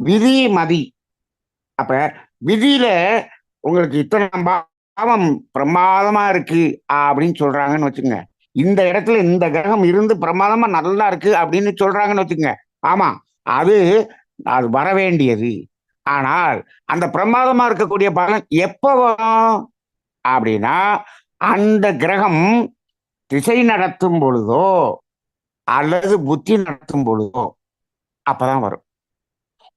விதி மதி. அப்ப விதியில உங்களுக்கு இத்தனை பாவம் பிரமாதமா இருக்கு அப்படின்னு சொல்றாங்கன்னு வச்சுங்க. இந்த இடத்துல இந்த கிரகம் இருந்து பிரமாதமா நல்லா இருக்கு அப்படின்னு சொல்றாங்கன்னு வச்சுங்க. ஆமா, அது அது வர வேண்டியது. ஆனால் அந்த பிரமாதமா இருக்கக்கூடிய பலன் எப்ப வரும் அப்படின்னா, அந்த கிரகம் திசை நடத்தும் பொழுதோ அல்லது புத்தி நடத்தும் பொழுதோ அப்பதான் வரும்.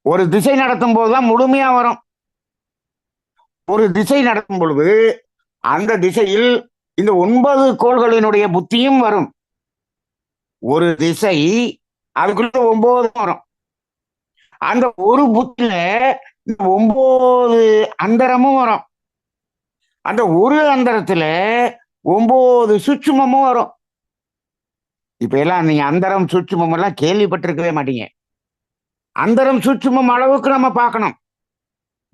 ஒரு திசை நடத்தும் போதுதான் முழுமையா வரும். ஒரு திசை நடத்தும் பொழுது அந்த திசையில் இந்த 9 கோள்களினுடைய புத்தியும் வரும். ஒரு திசை அதுக்குள்ள 9 வரும். அந்த ஒரு புத்தில இந்த 9 அந்தரமும் வரும். அந்த ஒரு அந்தரத்துல 9 சூட்சுமமும் வரும். இப்ப எல்லாம் நீங்க அந்தரம் சூட்சுமம் எல்லாம் கேள்விப்பட்டிருக்கவே மாட்டீங்க. அந்தரம் சூட்சுமம் அளவுக்கு நம்ம பார்க்கணும்.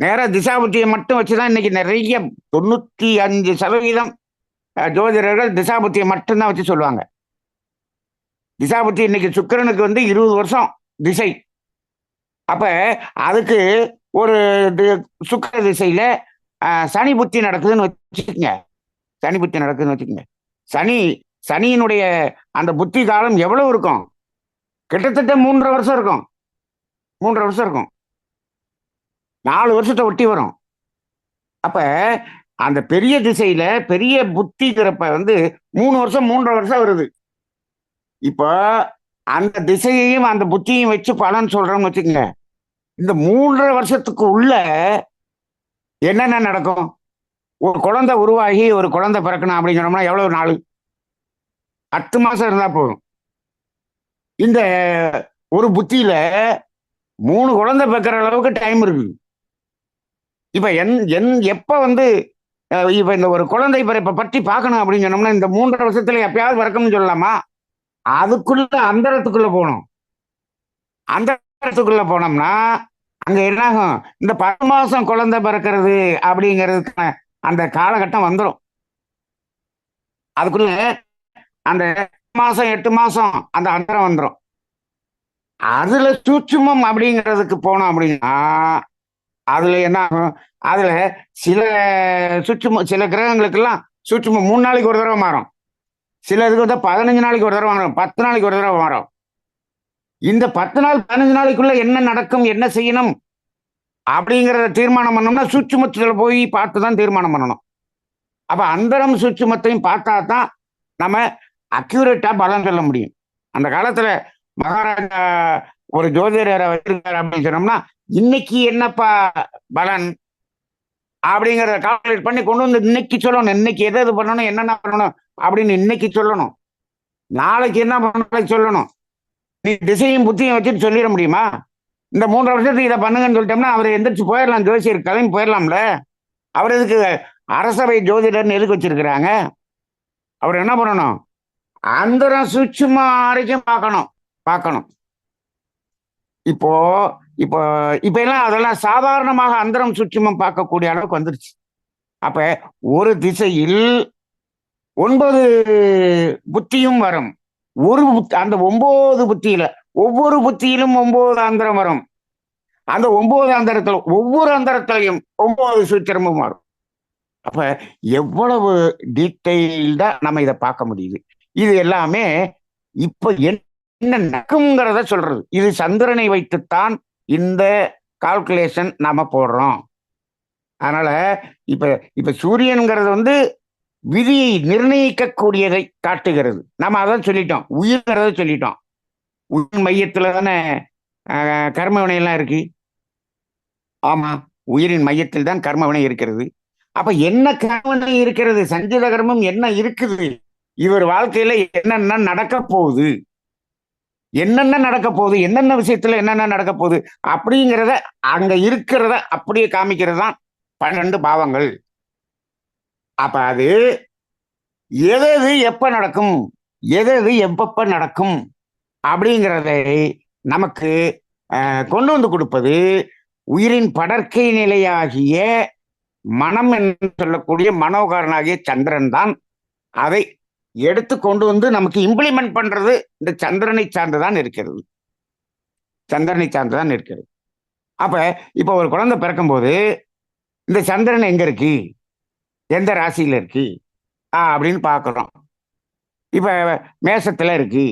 நேரா திசாபுத்தியை மட்டும் வச்சுதான் இன்னைக்கு நிறைய 95% ஜோதிடர்கள் திசாபுத்தியை மட்டும்தான் வச்சு சொல்லுவாங்க. திசாபுத்தி இன்னைக்கு சுக்கிரனுக்கு 20 வருஷம் திசை. அப்ப அதுக்கு ஒரு சுக்கிர திசையில சனி புத்தி நடக்குதுன்னு வச்சுக்கோங்க. சனி புத்தி நடக்குதுன்னு வச்சுக்கோங்க. சனியினுடைய அந்த புத்தி காலம் எவ்வளவு இருக்கும்? கிட்டத்தட்ட 3.5 வருஷம் இருக்கும். 3.5 வருஷம் இருக்கும். 4 வருஷத்தை ஒட்டி வரும். அப்ப அந்த பெரிய திசையில பெரிய புத்திங்கிறப்ப 3 வருஷம் 3.5 வருஷம் வருது. இப்போ அந்த திசையையும் அந்த புத்தியையும் வச்சு பலன் சொல்றோம்னு வச்சுக்கோங்க. இந்த 3.5 வருஷத்துக்கு உள்ள என்னென்ன நடக்கும்? ஒரு குழந்தை உருவாகி ஒரு குழந்தை பிறக்கணும் அப்படின்னு சொன்னோம்னா எவ்வளவு நாள்? 10 மாசம் இருந்தா போதும். இந்த ஒரு புத்தியில 3 குழந்தை பிறக்கிற அளவுக்கு டைம் இருக்கு. இப்ப எப்ப இப்ப இந்த ஒரு குழந்தை பிறப்பை பற்றி பார்க்கணும் அப்படின்னு சொன்னோம்னா இந்த 3.5 வருஷத்துல எப்பயாவது பிறக்கணும்னு சொல்லலாமா? அதுக்குள்ள அந்தரத்துக்குள்ள போகணும். அந்தரத்துக்குள்ள போனோம்னா அங்க என்ன ஆகும்? இந்த 10 மாசம் குழந்தை பிறக்கிறது அப்படிங்கிறதுக்கான அந்த காலகட்டம் வந்துடும். அதுக்குள்ள அந்த 8 மாசம் அந்த அந்தரம் வந்துடும். அதுல சூட்சுமம் அப்படிங்கிறதுக்கு போனோம் அப்படின்னா அதுல என்ன ஆகும்? அதுல சில சில கிரகங்களுக்கெல்லாம் சூட்சுமம் 3 நாளைக்கு ஒரு தடவை மாறும். சில இதுக்கு 15 நாளைக்கு ஒரு தடவை மாறும். 10 நாளைக்கு ஒரு தடவை மாறும். இந்த 10 நாள் 15 நாளைக்குள்ள என்ன நடக்கும், என்ன செய்யணும் அப்படிங்கிறத தீர்மானம் பண்ணோம்னா சூட்சுமத்துல போய் பார்த்துதான் தீர்மானம் பண்ணணும். அப்ப அந்தரம் சூட்சுமத்தையும் பார்த்தா தான் நம்ம அக்யூரேட்டா பலன் சொல்ல முடியும். அந்த காலத்துல மகாராஜா ஒரு ஜோதிடரை வச்சிருக்காரு அப்படின்னு சொன்னோம்னா இன்னைக்கு என்னப்பா பலன் அப்படிங்கிறத கால்குலேட் பண்ணி கொண்டு வந்து இன்னைக்கு சொல்லணும். இன்னைக்கு எது பண்ணணும், என்னென்ன பண்ணணும் அப்படின்னு இன்னைக்கு சொல்லணும். நாளைக்கு என்ன பண்ணணும் சொல்லணும். நீ திசையும் புத்தியும் வச்சுட்டு சொல்லிட முடியுமா? இந்த 3 வருஷத்துக்கு இதை பண்ணுங்கன்னு சொல்லிட்டோம்னா அவர் எந்திரிச்சு போயிடலாம். ஜோசியர் கிளம்பி போயிடலாம்ல. அவர் எதுக்கு அரசவை ஜோதிடர்னு எதுக்கு வச்சிருக்கிறாங்க? அவர் என்ன பண்ணணும்? அந்தரம் சூட்சும வரைக்கும் பார்க்கணும். இப்போ இப்போ இப்ப எல்லாம் அதெல்லாம் சாதாரணமாக அந்தரம் சூட்சுமம் பார்க்கக்கூடிய அளவுக்கு வந்துருச்சு. அப்ப ஒரு திசையில் 9 புத்தியும் வரும். அந்த 9 புத்தியில ஒவ்வொரு புத்தியிலும் 9 அந்தரம் வரும். அந்த 9 அந்தரத்துல ஒவ்வொரு அந்தரத்திலையும் 9 சூத்திரமும் வரும். அப்ப எவ்வளவு டீட்டெயில்டா நம்ம இதை பார்க்க முடியுது. இது எல்லாமே இப்ப என்ன நடக்குங்கிறத சொல்றது. இது சந்திரனை வைத்துத்தான் இந்த கால்குலேஷன் நாம போடுறோம். அதனால இப்ப சூரியன்கிறது விதியை நிர்ணயிக்கக்கூடியதை காட்டுகிறது. நம்ம அதான் சொல்லிட்டோம். உயிர்கிறத சொல்லிட்டோம். உயிர் மையத்துல தானே கர்மவினை எல்லாம் இருக்கு. ஆமா, உயிரின் மையத்தில் தான் கர்மவினை இருக்கிறது. அப்ப என்ன கர்மவினை இருக்கிறது? சஞ்சித கர்மம் என்ன இருக்குது? இவர் வாழ்க்கையில என்னென்ன நடக்க போகுது, என்னென்ன விஷயத்துல என்னென்ன நடக்க போகுது அப்படிங்கிறத அங்க இருக்கிறத அப்படியே காமிக்கிறது தான் 12 பாவங்கள். அப்ப அது எது எப்ப நடக்கும், எது எப்பப்ப நடக்கும் அப்படிங்கிறதை நமக்கு கொண்டு வந்து கொடுப்பது உயிரின் படற்கை நிலையாகிய மனம் என்று சொல்லக்கூடிய மனோகாரனாகிய சந்திரன் தான். அதை எடுத்து கொண்டு வந்து நமக்கு இம்ப்ளிமெண்ட் பண்றது இந்த சந்திரனை சார்ந்துதான் இருக்கிறது. அப்ப இப்ப ஒரு குழந்தை பிறக்கும் போது இந்த சந்திரன் எங்க இருக்கு, எந்த ராசியில இருக்கு அப்படின்னு பாக்குறோம். இப்ப மேசத்துல இருக்கு,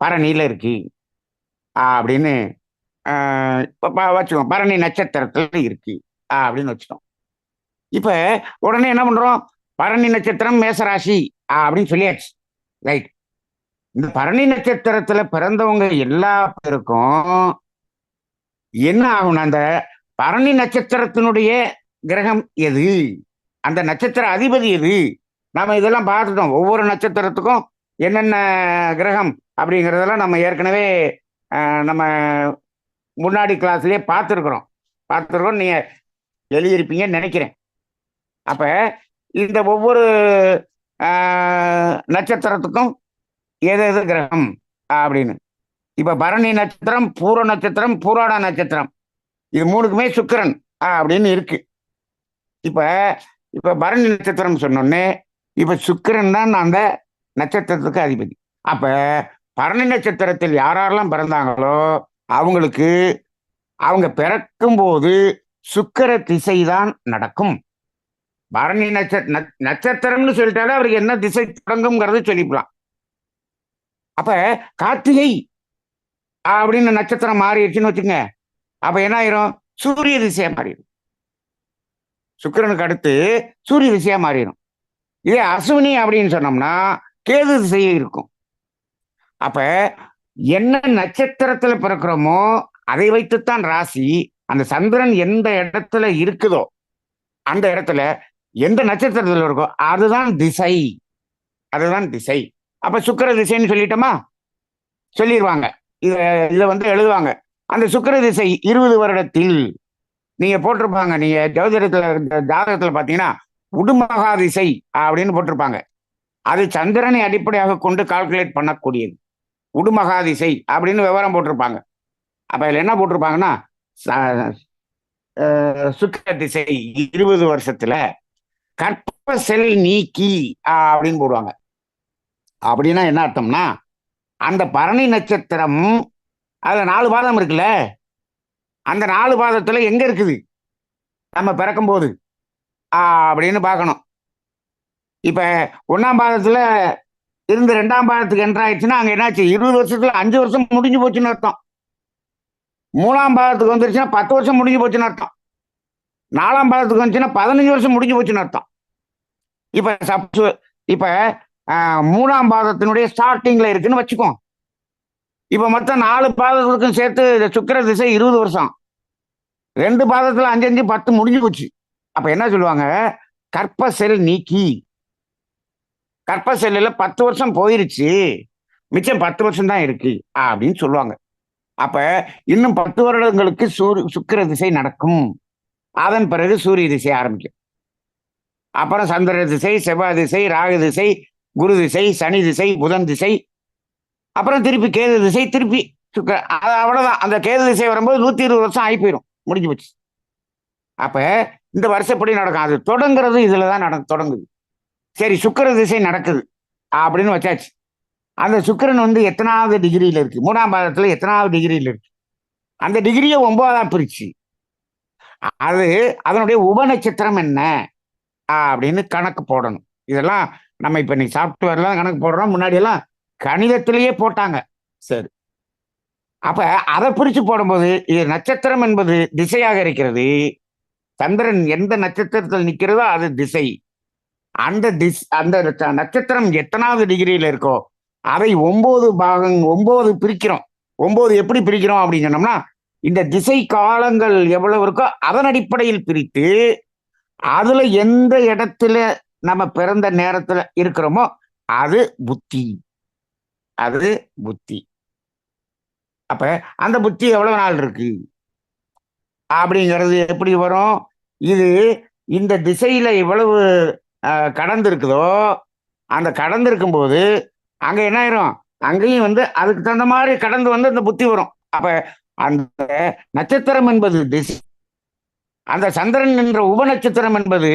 பரணியில இருக்கு அப்படின்னு வச்சுக்கோங்க, பரணி நட்சத்திரத்துல இருக்கு அப்படின்னு வச்சுட்டோம். இப்ப உடனே என்ன பண்றோம்? பரணி நட்சத்திரம் மேசராசி அப்படின்னு சொல்லியாச்சு. ரைட். இந்த பரணி நட்சத்திரத்துல பிறந்தவங்க எல்லா பேருக்கும் என்ன ஆகும்னா, அந்த பரணி நட்சத்திரத்தினுடைய கிரகம் எது, அந்த நட்சத்திர அதிபதி எது, நாம இதெல்லாம் பார்த்துட்டோம். ஒவ்வொரு நட்சத்திரத்துக்கும் என்னென்ன கிரகம் அப்படிங்கிறதெல்லாம் நம்ம ஏற்கனவே நம்ம முன்னாடி கிளாஸ்லயே பார்த்துருக்கிறோம். நீங்க எழுதியிருப்பீங்கன்னு நினைக்கிறேன். அப்ப இந்த ஒவ்வொரு நட்சத்திரத்துக்கும் எது எது கிரகம் அப்படின்னு. இப்ப பரணி நட்சத்திரம், பூர நட்சத்திரம், பூராட நட்சத்திரம், இது மூணுக்குமே சுக்கிரன் அப்படின்னு இருக்கு. இப்ப இப்ப பரணி நட்சத்திரம் சொன்னோடனே இப்ப சுக்கிரன் தான் அந்த நட்சத்திரத்துக்கு அதிபதி. அப்ப பரணி நட்சத்திரத்தில் யாரெல்லாம் பிறந்தாங்களோ அவங்களுக்கு அவங்க பிறக்கும் போது சுக்கிர திசைதான் நடக்கும். பரணி நட்சத்திரம்னு சொல்லிட்டாலே அவருக்கு என்ன திசை தொடங்கும்ங்கிறது சொல்லிக்கலாம். அப்ப கார்த்திகை அப்படின்னு நட்சத்திரம் மாறிடுச்சுன்னு வச்சுங்க, அப்ப என்ன ஆயிரும்? சூரிய திசையா மாறிடும். சுக்கிரனுக்கு அடுத்து சூரிய திசையா மாறிடும். இதே அசுவினி அப்படின்னு சொன்னோம்னா கேது திசையே இருக்கும். அப்ப என்ன நட்சத்திரத்துல பிறக்கிறோமோ அதை வைத்துத்தான் ராசி. அந்த சந்திரன் எந்த இடத்துல இருக்குதோ அந்த இடத்துல எந்த நட்சத்திரத்துல இருக்கோ அதுதான் திசை. அப்ப சுக்கிர திசைன்னு சொல்லிட்டோமா, சொல்லிடுவாங்க. இதை எழுதுவாங்க. அந்த சுக்கிர திசை 20 வருடத்தில் நீங்க போட்டிருப்பாங்க. நீங்க ஜாதகத்துல பாத்தீங்கன்னா உடுமகா திசை அப்படின்னு போட்டிருப்பாங்க. அது சந்திரனை அடிப்படையாக கொண்டு கால்குலேட் பண்ணக்கூடியது. உடுமகா திசை அப்படின்னு விவரம் போட்டிருப்பாங்க. அப்ப இதுல என்ன போட்டிருப்பாங்கன்னா, சுக்கிர திசை 20 வருஷத்துல கற்ப செல் நீக்கி அப்படின்னு போடுவாங்க. அப்படின்னா என்ன அர்த்தம்னா, அந்த பரணி நட்சத்திரம் அதுல 4 பாதம் இருக்குல்ல, அந்த 4 பாதத்துல எங்க இருக்குது நம்ம பிறக்கும் போது அப்படின்னு பார்க்கணும். இப்ப 1ஆம் பாதத்துல இருந்து 2ஆம் பாதத்துக்கு என்ட்ரு ஆயிடுச்சுன்னா அங்க என்னாச்சு? 20 வருஷத்துல 5 வருஷம் முடிஞ்சு போச்சுன்னு அர்த்தம். 3ஆம் பாதத்துக்கு வந்துருச்சுன்னா 10 வருஷம் முடிஞ்சு போச்சுன்னு அர்த்தம். 4ஆம் பாதத்துக்கு வந்துச்சுன்னா 15 வருஷம் முடிஞ்சு போச்சுன்னு அர்த்தம். இப்ப 3ஆம் பாதத்தினுடைய ஸ்டார்டிங்ல இருக்குன்னு வச்சுக்கோ. இப்ப மொத்தம் 4 பாதத்துக்கும் சேர்த்து சுக்கிர திசை 20 வருஷம். 2 பாதத்துல 5 5 10 முடிஞ்சு போச்சு. அப்ப என்ன சொல்லுவாங்க? கற்ப செல் நீக்கி, கற்ப செல்லுல 10 வருஷம் போயிருச்சு, மிச்சம் 10 வருஷம் தான் இருக்கு அப்படின்னு சொல்லுவாங்க. அப்ப இன்னும் 10 வருடங்களுக்கு சுக்கிர திசை நடக்கும். அதன் பிறகு சூரிய திசை ஆரம்பிக்கும். அப்புறம் சந்திர திசை, செவ்வாய் திசை, ராகு திசை, குரு திசை, சனி திசை, புதன் திசை, அப்புறம் திருப்பி கேது திசை, திருப்பி அவ்வளவுதான். அந்த கேது திசை வரும்போது 120 வருஷம் ஆகி போயிடும், முடிஞ்சு போச்சு. அப்ப இந்த வருஷப்படி நடக்கும். அது தொடங்குறது இதுலதான் தொடங்குது. சரி, சுக்கிர திசை நடக்குது அப்படின்னு வச்சாச்சு. அந்த சுக்கிரன் எத்தனாவது டிகிரியில இருக்கு? 3ஆம் பாதத்துல எத்தனாவது டிகிரியில இருக்கு? அந்த டிகிரியை 9ஆ பிரிச்சு அது அதனுடைய உபநட்சத்திரம் என்ன அப்படின்னு கணக்கு போடணும். இதெல்லாம் நம்ம இப்ப நீ சாப்ட்வேர்லாம் கணக்கு போடுறோம். முன்னாடி எல்லாம் கணிதத்திலேயே போட்டாங்க. சரி, அப்ப அதை பிரிச்சு போடும்போது இது நட்சத்திரம் என்பது திசையாக இருக்கிறது. சந்திரன் எந்த நட்சத்திரத்தில் நிற்கிறதோ அது திசை. அந்த நட்சத்திரம் எத்தனாவது டிகிரியில இருக்கோ அதை 9 பாகம் 9 பிரிக்கிறோம். 9 எப்படி பிரிக்கிறோம் அப்படின்னு சொன்னோம்னா, இந்த திசை காலங்கள் எவ்வளவு இருக்கோ அதன் அடிப்படையில் பிரித்து அதுல எந்த இடத்துல நம்ம பிறந்த நேரத்துல இருக்கிறோமோ அது புத்தி. அப்ப அந்த புத்தி எவ்வளவு நாள் இருக்கு அப்படிங்கிறது எப்படி வரும்? இது இந்த திசையில எவ்வளவு கடந்து இருக்குதோ அந்த கடந்து இருக்கும் போது அங்க என்ன ஆயிரும்? அங்கேயும் அதுக்கு தகுந்த மாதிரி கடந்து அந்த புத்தி வரும். அப்ப அந்த நட்சத்திரம் என்பது திசை, அந்த சந்திரன் என்ற உபநட்சத்திரம் என்பது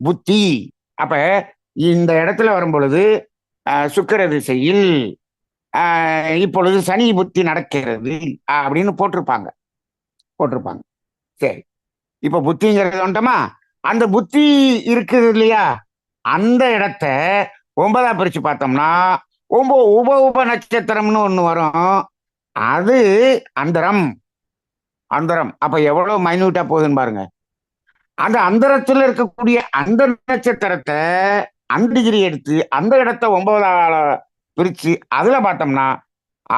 புத்தி. அப்ப இந்த இடத்துல வரும் பொழுது சுக்கிர திசையில் இப்பொழுது சனி புத்தி நடக்கிறது அப்படின்னு போட்டிருப்பாங்க. சரி, இப்ப புத்திங்கிறது வந்துட்டோமா? அந்த புத்தி இருக்குது இல்லையா, அந்த இடத்த 9ஆ பிரிச்சு பார்த்தோம்னா உப நட்சத்திரம்னு ஒண்ணு வரும். அது அந்தரம். அந்தரம் அப்ப எவ்வளவு மைன்யூட்டா போகுதுன்னு பாருங்க. அந்த அந்தரத்துல இருக்கக்கூடிய அந்த நட்சத்திரத்தை அந்த டிகிரி எடுத்து அந்த இடத்த 9ஆல பிரிச்சு அதுல பார்த்தோம்னா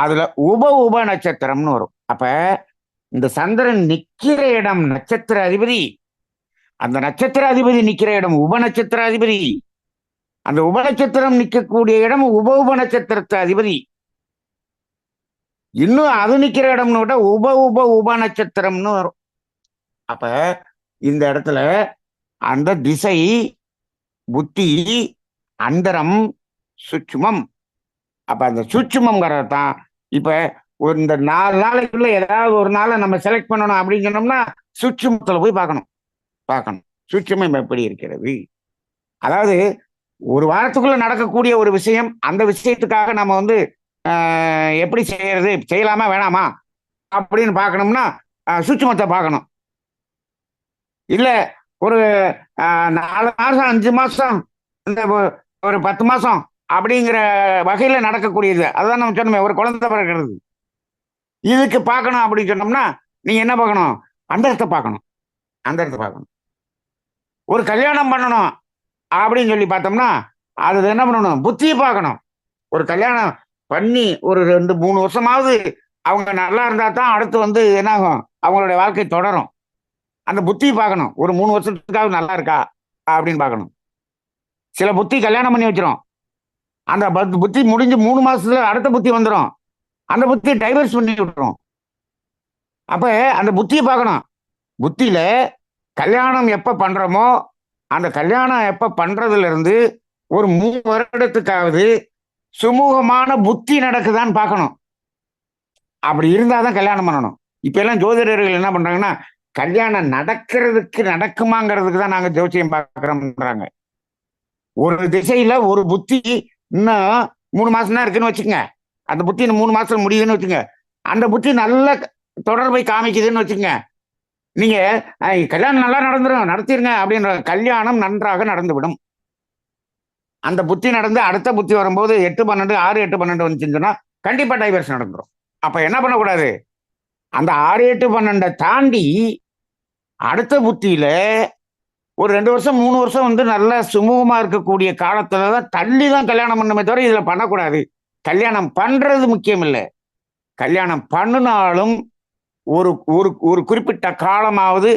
அதுல உப உப நட்சத்திரம்னு வரும். அப்ப இந்த சந்திரன் நிக்கிற இடம் நட்சத்திர அதிபதி, அந்த நட்சத்திர அதிபதி நிக்கிற இடம் உப நட்சத்திர அதிபதி, அந்த உப நட்சத்திரம் நிற்கக்கூடிய இடம் உப உப நட்சத்திரத்து அதிபதி, இன்னும் அது நிக்கிற இடம்னு விட உப உப உப நட்சத்திரம்னு வரும். அப்ப இந்த இடத்துல அந்த திசை, புத்தி, அந்தரம், சுட்சுமம். அப்ப அந்த சூட்சுமங்கிறது தான் இப்ப இந்த 4 நாளைக்குள்ள ஏதாவது ஒரு நாளை நம்ம செலக்ட் பண்ணணும் அப்படின்னு சொன்னோம்னா சூட்சுமத்துல போய் பார்க்கணும் சூட்சுமம் எப்படி இருக்கிறது. அதாவது ஒரு வாரத்துக்குள்ள நடக்கக்கூடிய ஒரு விஷயம், அந்த விஷயத்துக்காக நம்ம வந்து எப்படி செய்யறது, செய்யலாமா வேணாமா அப்படின்னு பார்க்கணும்னா சூட்சுமத்தை பார்க்கணும். இல்ல ஒரு 4 மாசம் 5 மாசம் இந்த ஒரு 10 மாசம் அப்படிங்கிற வகையில நடக்கக்கூடியது, அதுதான் நம்ம சொன்னோமே ஒரு குழந்தை பிறக்கிறது, இதுக்கு பார்க்கணும் அப்படின்னு சொன்னோம்னா நீங்க என்ன பார்க்கணும், அந்த இடத்தை பார்க்கணும். அந்த இடத்தை பார்க்கணும். ஒரு கல்யாணம் பண்ணணும் அப்படின்னு சொல்லி பார்த்தோம்னா அது என்ன பண்ணணும், புத்தியை பார்க்கணும். ஒரு கல்யாணம் பண்ணி ஒரு 2-3 வருஷமாவது அவங்க நல்லா இருந்தா தான் அடுத்து வந்து என்ன ஆகும், அவங்களுடைய வாழ்க்கை தொடரும். அந்த புத்தியை பார்க்கணும். ஒரு 3 வருஷத்துக்காவது நல்லா இருக்கா அப்படின்னு பார்க்கணும். சில புத்தி கல்யாணம் பண்ணி வச்சிரும், அந்த புத்தி முடிஞ்சு 3 மாசத்துல அடுத்த புத்தி வந்துடும், அந்த புத்தியை டைவர்ஸ் பண்ணி விட்டுரும். அப்ப அந்த புத்தியை பார்க்கணும். புத்தியில கல்யாணம் எப்ப பண்றோமோ அந்த கல்யாணம் எப்ப பண்றதுல இருந்து ஒரு 3 வருடத்துக்காவது சுமூகமான புத்தி நடக்குதான்னு பார்க்கணும். அப்படி இருந்தாதான் கல்யாணம் பண்ணணும். இப்ப எல்லாம் ஜோதிடர்கள் என்ன பண்றாங்கன்னா கல்யாணம் நடக்கிறதுக்கு நடக்குமாங்கிறதுக்கு தான் நாங்க ஜோசியம் பார்க்கிறோம்ன்றாங்க. ஒரு திசையில ஒரு புத்தி இன்னும் 3 மாசம் தான் இருக்குன்னு வச்சுக்கோங்க, அந்த புத்தி இன்னும் 3 மாசத்துல முடியுதுன்னு வச்சுங்க, அந்த புத்தி நல்ல தொடர்பை காமிக்குதுன்னு வச்சுக்கோங்க, நீங்க கல்யாணம் நல்லா நடந்துடும் நடத்திருங்க அப்படின்ற, கல்யாணம் நன்றாக நடந்துவிடும். அந்த புத்தி நடந்து அடுத்த புத்தி வரும்போது 8-12 6-8-12 வந்துச்சுன்னு சொன்னா கண்டிப்பா டைவர்ஸ் நடந்துடும். அப்ப என்ன பண்ணக்கூடாது, அந்த 6-8-12 தாண்டி அடுத்த புத்தியில ஒரு 2 வருஷம் 3 வருஷம் வந்து நல்லா சுமூகமா இருக்கக்கூடிய காலத்துலதான் தள்ளி தான் கல்யாணம் பண்ணமே தவிர இதுல பண்ணக்கூடாது. கல்யாணம் பண்றது முக்கியம் இல்லை, கல்யாணம் பண்ணினாலும் ஒரு ஒரு ஒரு குறிப்பிட்ட காலமாவது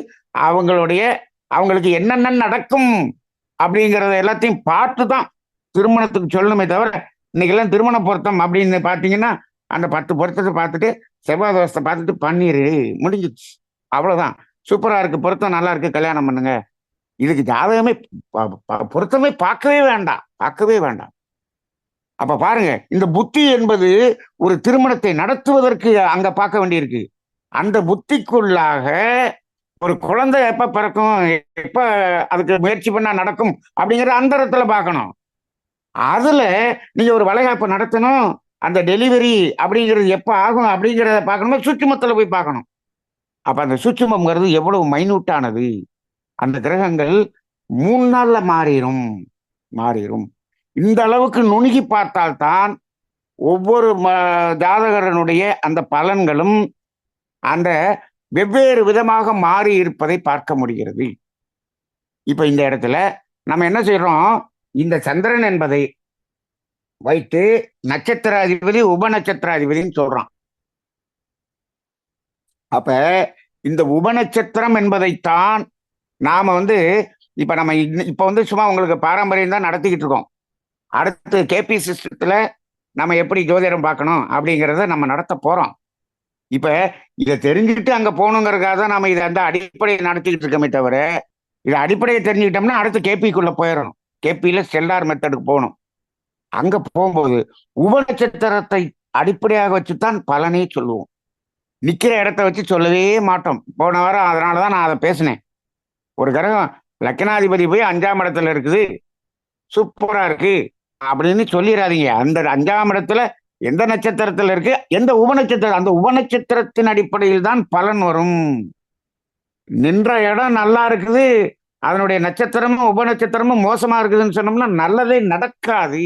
அவங்களுக்கு என்னென்ன நடக்கும் அப்படிங்கறத எல்லாத்தையும் பார்த்து தான் திருமணத்துக்கு சொல்லணுமே தவிர, இன்னைக்கு எல்லாம் திருமண பொருத்தம் அப்படின்னு பாத்தீங்கன்னா அந்த 10 பொருத்தத்தை பார்த்துட்டு செவ்வாய் தோஷத்தை பார்த்துட்டு பண்ணிரு முடிஞ்சிச்சு, அவ்வளவுதான். சூப்பரா இருக்கு, பொருத்தம் நல்லா இருக்கு, கல்யாணம் பண்ணுங்க. இதுக்கு ஜாதகமே பொருத்தமே பார்க்கவே வேண்டாம். அப்ப பாருங்க, இந்த புத்தி என்பது ஒரு திருமணத்தை நடத்துவதற்கு அங்க பார்க்க வேண்டியிருக்கு. அந்த புத்திக்குள்ளாக ஒரு குழந்தை எப்ப பிறக்கும், எப்ப அதுக்கு முயற்சி பண்ணா நடக்கும் அப்படிங்கிற அந்த இடத்துல பார்க்கணும். அதுல நீங்க ஒரு வளைகாப்பு நடத்தணும், அந்த டெலிவரி அப்படிங்கிறது எப்ப ஆகும் அப்படிங்கிறத பார்க்கணும், சூட்சுமத்துல போய் பார்க்கணும். அப்ப அந்த சூட்சுமம்ங்கிறது எவ்வளவு மைனூட்டானது. அந்த கிரகங்கள் 3 நாள்ல மாறிடும். இந்த அளவுக்கு நுணுகி பார்த்தால்தான் ஒவ்வொரு ஜாதகரனுடைய அந்த பலன்களும் அந்த வெவ்வேறு விதமாக மாறி இருப்பதை பார்க்க முடிகிறது. இப்ப இந்த இடத்துல நம்ம என்ன செய்யறோம், இந்த சந்திரன் என்பதை வைத்து நட்சத்திராதிபதி உப நட்சத்திராதிபதினு சொல்றான். அப்ப இந்த உப நட்சத்திரம் என்பதைத்தான் நாம வந்து இப்ப வந்து சும்மா உங்களுக்கு பாரம்பரியம் தான் நடத்திக்கிட்டு இருக்கோம். அடுத்து கேபி சிஸ்டத்துல நம்ம எப்படி ஜோதிடம் பார்க்கணும் அப்படிங்கிறத நம்ம நடத்த போறோம். இப்ப இதை தெரிஞ்சுக்கிட்டு அங்க போகணுங்கிறதுக்காக தான் நம்ம இதை அந்த அடிப்படையை நடத்திக்கிட்டு இருக்கோமே தவிர, இதை அடிப்படையை தெரிஞ்சுக்கிட்டோம்னா அடுத்து கேபிக்குள்ள போயிடணும். கேபியில ஸ்டெல்லார் மெத்தடுக்கு போகணும். அங்க போகும்போது உப நட்சத்திரத்தை அடிப்படையாக வச்சுதான் பலனே சொல்லுவோம், நிக்கிற இடத்த வச்சு சொல்லவே மாட்டோம். போன வாரம் அதனாலதான் நான் அதை பேசினேன். ஒரு கிரகம் லக்னாதிபதி போய் 5ஆம் இடத்துல இருக்குது, சூப்பரா இருக்கு அப்படின்னு சொல்லிடாதீங்க. அந்த 5ஆம் இடத்துல எந்த நட்சத்திரத்துல இருக்கு, எந்த உப நட்சத்திரம், அந்த உப நட்சத்திரத்தின் அடிப்படையில் தான் பலன் வரும். நின்ற இடம் நல்லா இருக்குது, அதனுடைய நட்சத்திரமும் உப நட்சத்திரமும் மோசமா இருக்குதுன்னு சொன்னோம்னா நல்லதே நடக்காது.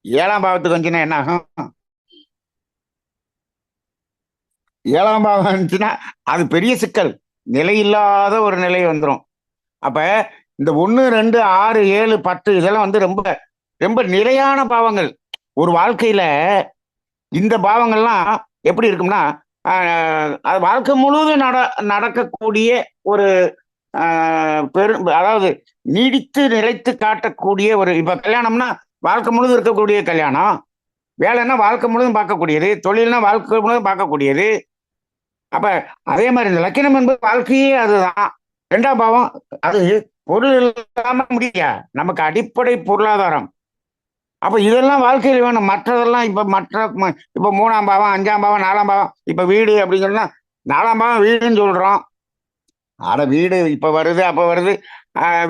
ஏழாம் பாவத்துக்கு வந்துச்சுன்னா என்ன ஆகும்? ஏழாம் பாவம் வந்துச்சுன்னா அது பெரிய சிக்கல், நிலையில்லாத ஒரு நிலை வந்துடும். அப்ப இந்த 1, 2, 6, 7, 10 இதெல்லாம் வந்து ரொம்ப ரொம்ப நிலையான பாவங்கள். ஒரு வாழ்க்கையில இந்த பாவங்கள்லாம் எப்படி இருக்கும்னா, அது வாழ்க்கை முழுவதும் நடக்கக்கூடிய ஒரு அதாவது நீடித்து நிலைத்து காட்டக்கூடிய ஒரு, இப்ப கல்யாணம்னா வாழ்க்கை முழுவதும் இருக்கக்கூடிய கல்யாணம், வேலைன்னா வாழ்க்கை முழுவதும் பார்க்கக்கூடியது, தொழில்னா வாழ்க்கை முழுவதும் பார்க்கக்கூடியது. அப்ப அதே மாதிரி இந்த லக்கினம் என்பது வாழ்க்கையே அதுதான். 2ஆம் பாவம் அது பொருள் இல்லாம முடியா, நமக்கு அடிப்படை பொருளாதாரம். அப்ப இதெல்லாம் வாழ்க்கையில வேணும். மற்றதெல்லாம் இப்ப 3ஆம் பாவம், 5ஆம் பாவம், 4ஆம் பாவம், இப்ப வீடு அப்படிங்கிறதுனா 4ஆம் பாவம் வீடுன்னு சொல்றோம். ஆட வீடு இப்ப வருது, அப்ப வருது.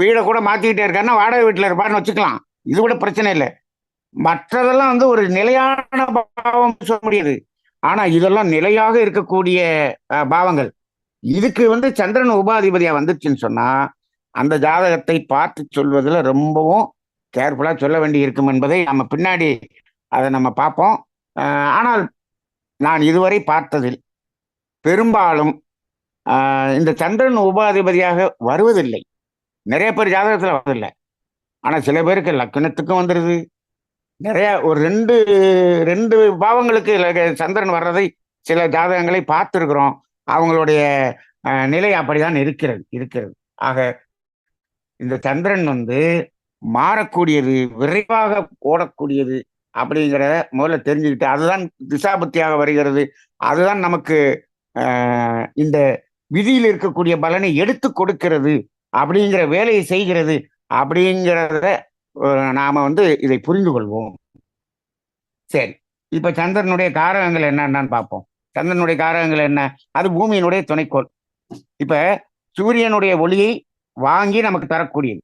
வீடை கூட மாத்திக்கிட்டே இருக்காருன்னா வாடகை வீட்டுல இருப்பாருன்னு வச்சுக்கலாம். இது கூட பிரச்சனை இல்லை. மற்றதெல்லாம் வந்து ஒரு நிலையான பாவம் சொல்ல முடியாது. ஆனா இதெல்லாம் நிலையாக இருக்கக்கூடிய பாவங்கள். இதுக்கு வந்து சந்திரன் உபாதிபதியா வந்துச்சுன்னு சொன்னா, அந்த ஜாதகத்தை பார்த்து சொல்வதில் ரொம்பவும் கேர்ஃபுல்லா சொல்ல வேண்டி இருக்கும் என்பதை நம்ம பின்னாடி அதை நம்ம பார்ப்போம். ஆனால் நான் இதுவரை பார்த்ததில் பெரும்பாலும் இந்த சந்திரன் உபாதிபதியாக வருவதில்லை. நிறைய பேர் ஜாதகத்துல வருவதில்லை. ஆனா சில பேருக்கு லக்னத்துக்கும் வந்துருது. நிறைய ஒரு ரெண்டு ரெண்டு பாவங்களுக்கு சந்திரன் வர்றதை சில ஜாதகங்களை பார்த்துருக்குறோம். அவங்களுடைய நிலை அப்படிதான் இருக்கிறது இருக்கிறது. ஆக இந்த சந்திரன் வந்து மாறக்கூடியது, விரைவாக ஓடக்கூடியது அப்படிங்கிறத முதல்ல தெரிஞ்சுக்கிட்டு, அதுதான் திசாபுத்தியாக வருகிறது. அதுதான் நமக்கு இந்த விதியில் இருக்கக்கூடிய பலனை எடுத்து கொடுக்கிறது, அப்படிங்கிற வேலையை செய்கிறது அப்படிங்கிறத நாம வந்து இதை புரிந்து கொள்வோம். சரி, இப்ப சந்திரனுடைய காரகங்கள் என்னன்னு பார்ப்போம். சந்திரனுடைய காரகங்கள் என்ன? அது பூமியினுடைய துணைக்கோள். இப்ப சூரியனுடைய ஒளியை வாங்கி நமக்கு தரக்கூடியது.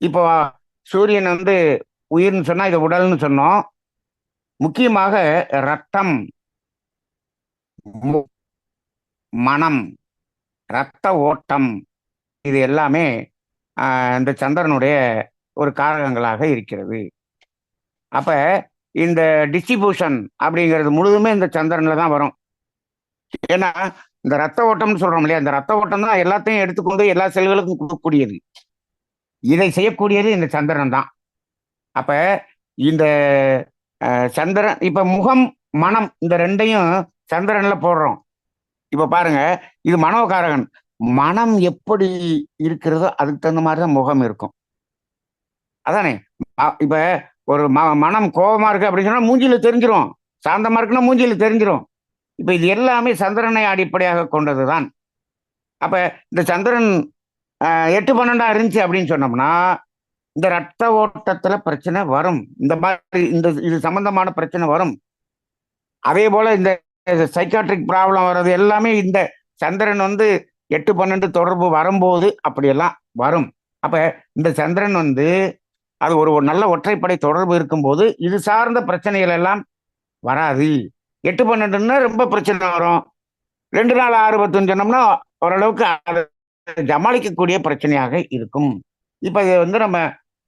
இப்போ சூரியன் வந்து உயிர்னு சொன்னா இது உடல்னு சொன்னோம். முக்கியமாக ரத்தம், மனம், ரத்த ஓட்டம், இது எல்லாமே இந்த சந்திரனுடைய ஒரு காரகங்களாக இருக்கிறது. அப்ப இந்த டிஸ்ட்ரிபியூஷன் அப்படிங்கிறது முழுதுமே இந்த சந்திரன்ல தான் வரும். ஏன்னா இந்த ரத்த ஓட்டம்னு சொல்றோம் இல்லையா, இந்த ரத்த ஓட்டம் தான் எல்லாத்தையும் எடுத்துக்கொண்டு எல்லா செல்களுக்கும் கொடுக்கக்கூடியது. இதை செய்யக்கூடியது இந்த சந்திரன் தான். அப்ப இந்த சந்திரன் இப்ப முகம், மனம் இந்த ரெண்டையும் சந்திரன்ல போடுறோம். இப்ப பாருங்க, இது மனோகாரகன். மனம் எப்படி இருக்கிறதோ அதுக்கு தகுந்த மாதிரிதான் முகம் இருக்கும். அதானே? இப்ப ஒரு மனம் கோபமா இருக்கு அப்படின்னு சொன்னா மூஞ்சில தெரிஞ்சிரும். சாந்தமா இருக்குன்னா மூஞ்சில தெரிஞ்சிரும். இப்ப இது எல்லாமே சந்திரனை அடிப்படையாக கொண்டதுதான். அப்ப இந்த சந்திரன் 8-12 இருந்துச்சு அப்படின்னு சொன்னோம்னா, இந்த ரத்த ஓட்டத்துல பிரச்சனை வரும். இந்த மாதிரி இது சம்பந்தமான பிரச்சனை வரும். அதே போல இந்த சைக்காட்ரிக் ப்ராப்ளம் வர்றது எல்லாமே இந்த சந்திரன் வந்து 8-12 தொடர்பு வரும்போது அப்படியெல்லாம் வரும். அப்ப இந்த சந்திரன் வந்து அது ஒரு நல்ல ஒற்றைப்படை தொடர்பு இருக்கும்போது இது சார்ந்த பிரச்சனைகள் எல்லாம் வராது. 8-12ன்னா ரொம்ப பிரச்சனை வரும். 2-4-6-10 சொன்னோம்னா ஓரளவுக்கு அதை சமாளிக்கக்கூடிய பிரச்சனையாக இருக்கும். இப்ப இது வந்து நம்ம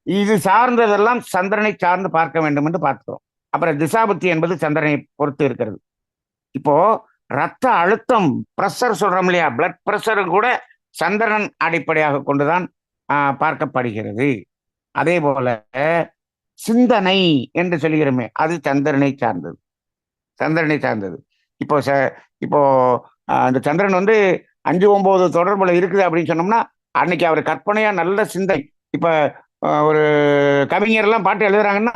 இது சார்ந்ததெல்லாம் சந்திரனை சார்ந்து பார்க்க வேண்டும் என்று பார்க்கிறோம். அப்புறம் திசாபுத்தி என்பது சந்திரனை பொறுத்து இருக்கிறது. இப்போ ரத்த அழுத்தம், பிரஷர் சொல்றோம் இல்லையா, பிளட் பிரஷர் கூட சந்திரன் அடிப்படையாக கொண்டுதான் பார்க்கப்படுகிறது. அதே போல சிந்தனை என்று சொல்கிறோமே, அது சந்திரனை சார்ந்தது. சந்திரனை சார்ந்தது. இப்போ இப்போ அந்த சந்திரன் வந்து 5-9 தொடர்புல இருக்குது அப்படின்னு சொன்னோம்னா, அன்னைக்கு அவர் கற்பனையா நல்ல சிந்தை. இப்ப ஒரு கவிஞர் எல்லாம் பாட்டு எழுதுறாங்கன்னா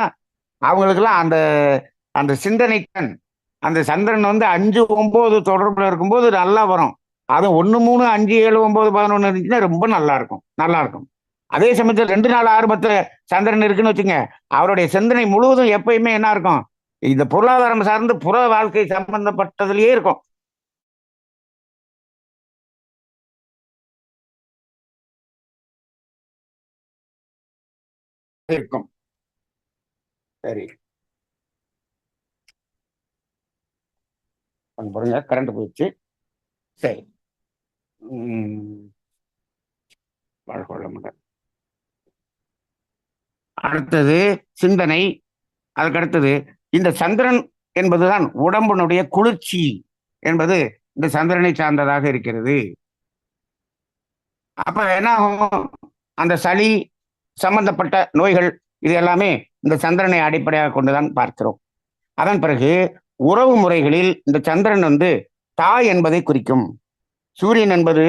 அவங்களுக்கெல்லாம் அந்த அந்த சிந்தனை, அந்த சந்திரன் வந்து 5-9 தொடர்புல இருக்கும்போது நல்லா வரும். அது 1-3-5-7-9-11 இருந்துச்சுன்னா ரொம்ப நல்லா இருக்கும், நல்லா இருக்கும். அதே சமயத்தில் 2-4-6-10 சந்திரன் இருக்குன்னு வச்சுங்க, அவருடைய சிந்தனை முழுவதும் எப்பயுமே என்ன இருக்கும், இந்த பொருளாதாரம் சார்ந்து புற வாழ்க்கை சம்பந்தப்பட்டதுலயே இருக்கும். இருக்கும். சரி, பாருங்க கரண்ட் போயிடுச்சு. சரி, வாழ்க்கொள்ள அடுத்தது சிந்தனை. அதுக்கடுத்தது இந்த சந்திரன் என்பதுதான் உடம்பினுடைய குளிர்ச்சி என்பது இந்த சந்திரனை சார்ந்ததாக இருக்கிறது. அப்ப என்ன ஆகும், அந்த சளி சம்பந்தப்பட்ட நோய்கள் இது எல்லாமே இந்த சந்திரனை அடிப்படையாக கொண்டுதான் பார்க்கிறோம். அதன் பிறகு உறவு முறைகளில் இந்த சந்திரன் தாய் என்பதை குறிக்கும். சூரியன் என்பது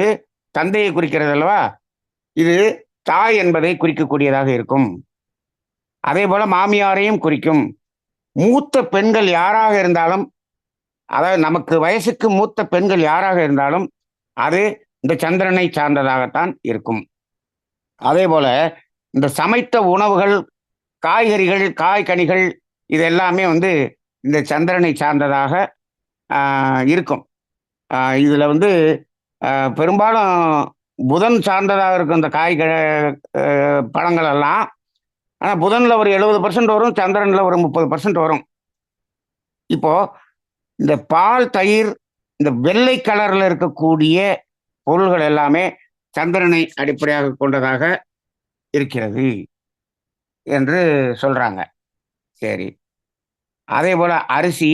தந்தையை குறிக்கிறது அல்லவா, இது தாய் என்பதை குறிக்கக்கூடியதாக இருக்கும். அதே போல மாமியாரையும் குறிக்கும். மூத்த பெண்கள் யாராக இருந்தாலும், அதாவது நமக்கு வயசுக்கு மூத்த பெண்கள் யாராக இருந்தாலும் அது இந்த சந்திரனை சார்ந்ததாகத்தான் இருக்கும். அதே போல இந்த சமைத்த உணவுகள், காய்கறிகள், காய்கனிகள் இது எல்லாமே இந்த சந்திரனை சார்ந்ததாக இருக்கும். இதுல பெரும்பாலும் புதன் சார்ந்ததாக இருக்கும் இந்த பழங்கள் எல்லாம். ஆனால் புதன்ல ஒரு 70% வரும், சந்திரன்ல ஒரு 30% வரும். இப்போ இந்த பால், தயிர், இந்த வெள்ளை கலர்ல இருக்கக்கூடிய பொருள்கள் எல்லாமே சந்திரனை அடிப்படையாக கொண்டதாக இருக்கிறது என்று சொல்றாங்க. சரி, அதே போல அரிசி,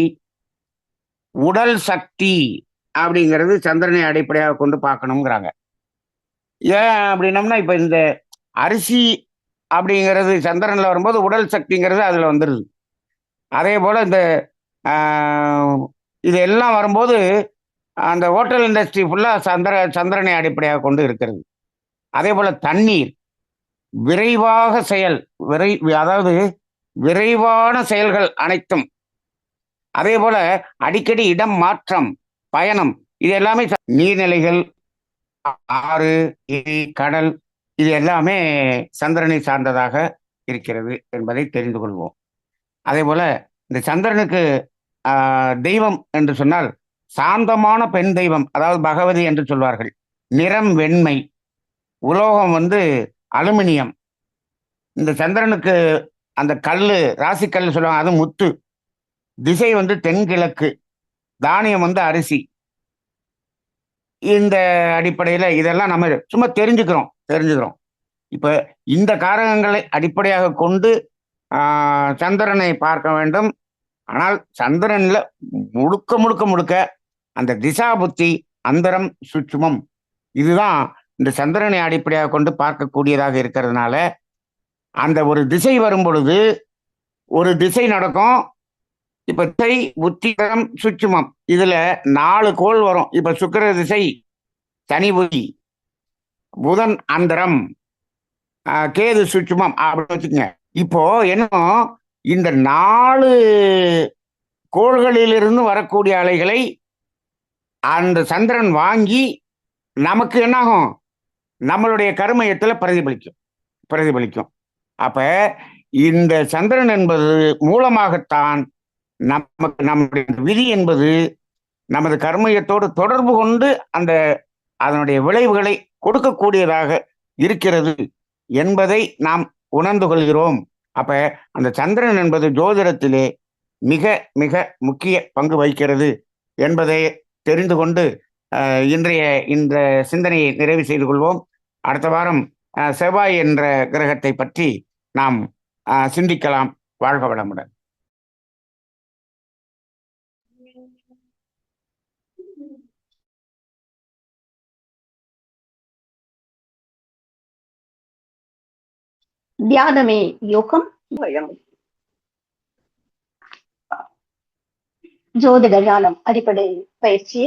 உடல் சக்தி அப்படிங்கிறது சந்திரனை அடிப்படையாக கொண்டு பார்க்கணுங்கிறாங்க. ஏன் அப்படின்னம்னா, இப்ப இந்த அரிசி அப்படிங்கிறது சந்திரன்ல வரும்போது உடல் சக்திங்கிறது அதுல வந்துடுது. அதே போல இந்த இது எல்லாம் வரும்போது அந்த ஹோட்டல் இண்டஸ்ட்ரி ஃபுல்லா சந்திரனை அடிப்படையாக கொண்டு இருக்கிறது. அதே போல தண்ணீர், விரைவாக செயல், அதாவது விரைவான செயல்கள் அனைத்தும். அதே போல அடிக்கடி இடம் மாற்றம், பயணம், இது எல்லாமே நீர்நிலைகள், ஆறு, ஏரி, கடல் இது எல்லாமே சந்திரனை சார்ந்ததாக இருக்கிறது என்பதை தெரிந்து கொள்வோம். அதே போல இந்த சந்திரனுக்கு தெய்வம் என்று சொன்னால் சாந்தமான பெண் தெய்வம், அதாவது பகவதி என்று சொல்வார்கள். நிறம் வெண்மை, உலோகம் அலுமினியம். இந்த சந்திரனுக்கு அந்த கல்லு, ராசிக்கல் சொல்லுவாங்க, அது முத்து. திசை தென்கிழக்கு. தானியம் அரிசி. இந்த அடிப்படையில் இதெல்லாம் நம்ம சும்மா தெரிஞ்சுக்கிறோம். இப்ப இந்த காரகங்களை அடிப்படையாக கொண்டு சந்திரனை பார்க்க வேண்டும். ஆனால் சந்திரன்ல முழுக்க முழுக்க முழுக்க அந்த திசா புத்தி, அந்தரம், சூட்சுமம் இதுதான் இந்த சந்திரனை அடிப்படையாக கொண்டு பார்க்கக்கூடியதாக இருக்கிறதுனால அந்த ஒரு திசை வரும் பொழுது ஒரு திசை நடக்கும். இப்ப திசை, புத்திகரம், சூட்சுமம் இதுல 4 கோள் வரும். இப்ப சுக்கிர திசை தனி புத்தி, புதன் அந்தரம், கேது சூட்சுமம் அப்படி வச்சுக்கோங்க. இப்போ என்ன, இந்த 4 கோள்களிலிருந்து வரக்கூடிய அலைகளை அந்த சந்திரன் வாங்கி நமக்கு என்னாகும், நம்மளுடைய கர்மயத்துல பிரதிபலிக்கும். அப்ப இந்த சந்திரன் என்பது மூலமாகத்தான் நமக்கு நம்முடைய விதி என்பது நமது கர்மயத்தோடு தொடர்பு கொண்டு அதனுடைய விளைவுகளை கொடுக்கக்கூடியதாக இருக்கிறது என்பதை நாம் உணர்ந்து கொள்கிறோம். அப்ப அந்த சந்திரன் என்பது ஜோதிடத்திலே மிக மிக முக்கிய பங்கு வகிக்கிறது என்பதை தெரிந்து கொண்டு இன்றைய இந்த சிந்தனையை நிறைவு செய்து கொள்வோம். அடுத்த வாரம் செவ்வாய் என்ற கிரகத்தை பற்றி நாம் சிந்திக்கலாம். வாழ்க வளமுடன். தியானமே யோகம் ஜோதிட ஞானம் அடிப்படை பயிற்சி.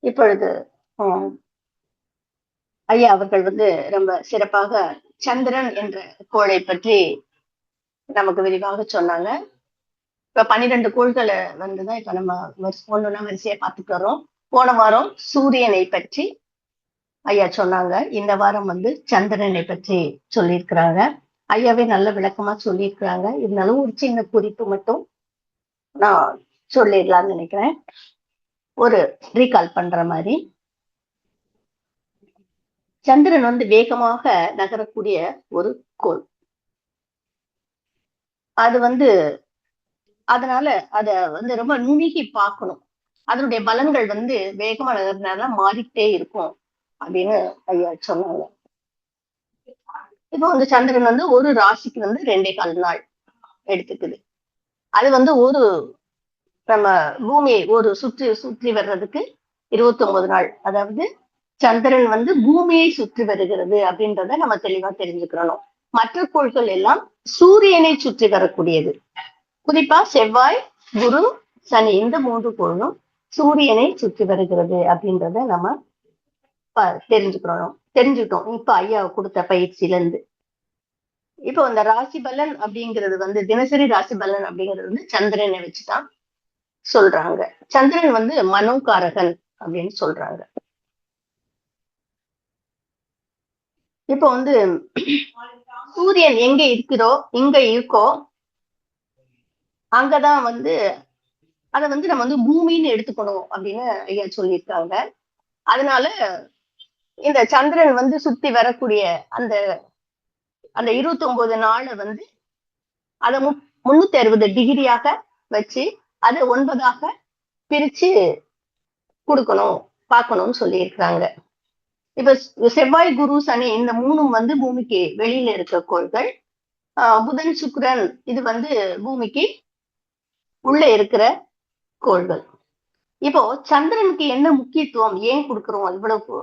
இப்பொழுது ஐயா அவர்கள் ரொம்ப சிறப்பாக சந்திரன் என்ற கோளை பற்றி நமக்கு விரிவாக சொன்னாங்க. இப்ப 12 கோள்களை வந்துதான் இப்ப நம்ம ஒண்ணுன்னா வரிசையா பார்த்துட்டு வரோம். போன வாரம் சூரியனை பற்றி ஐயா சொன்னாங்க. இந்த வாரம் சந்திரனை பற்றி சொல்லியிருக்கிறாங்க. ஐயாவே நல்ல விளக்கமா சொல்லியிருக்கிறாங்க. இருந்தாலும் ஒரு சின்ன குறிப்பு மட்டும் நான் சொல்லிடலாம்னு நினைக்கிறேன். ஒரு ரீகால் பண்ற மாதிரி, சந்திரன் வேகமாக நகரக்கூடிய ஒரு கோள். அது அதனால அத ரொம்ப நுணுகி பார்க்கணும். அதனுடைய பலன்கள் வேகமா நகர்றதுனால மாறிக்கிட்டே இருக்கும் அப்படின்னு ஐயா சொன்னாங்க. இப்போ சந்திரன் ஒரு ராசிக்கு 2.25 நாள். எடுத்துக்குது. அது வந்து ஒரு நம்ம பூமியை ஒரு சுற்றி சுற்றி வர்றதுக்கு 29 நாள். அதாவது சந்திரன் வந்து பூமியை சுற்றி வருகிறது அப்படின்றத நம்ம தெளிவா தெரிஞ்சுக்கிறணும். மற்ற கோள்கள் எல்லாம் சூரியனை சுற்றி வரக்கூடியது. குறிப்பா செவ்வாய், குரு, சனி இந்த 3 கோளும் சூரியனை சுற்றி வருகிறது அப்படின்றத நம்ம தெரிஞ்சுட்டோம் இப்ப ஐயா கொடுத்த பயிற்சியில இருந்து. இப்போ இந்த ராசி பலன் அப்படிங்கிறது வந்து தினசரி ராசி பலன் அப்படிங்கிறது வந்து சந்திரனை வச்சுதான் சொல்றாங்க. சந்திரன் வந்து மனோகாரகன் அப்படின்னு சொல்றாங்க. இப்போ வந்து சூரியன் எங்க இங்க இருக்கோ அங்கதான் வந்து அதை வந்து நம்ம வந்து பூமின்னு எடுத்துக்கணும் அப்படின்னு ஐயா சொல்லியிருக்காங்க. அதனால இந்த சந்திரன் வந்து சுத்தி வரக்கூடிய அந்த அந்த 29 நாளை வந்து அதை 360 டிகிரியாக வச்சு அதை 9ஆக பிரிச்சு கொடுக்கணும் பார்க்கணும்னு சொல்லியிருக்காங்க. இப்ப செவ்வாய், குரு, சனி இந்த 3ம் வந்து பூமிக்கு வெளியில இருக்க கோள்கள். புதன், சுக்கிரன் இது வந்து பூமிக்கு உள்ள இருக்கிற கோள்கள். இப்போ சந்திரனுக்கு என்ன முக்கியத்துவம் ஏன் கொடுக்குறோம் இவ்வளவு,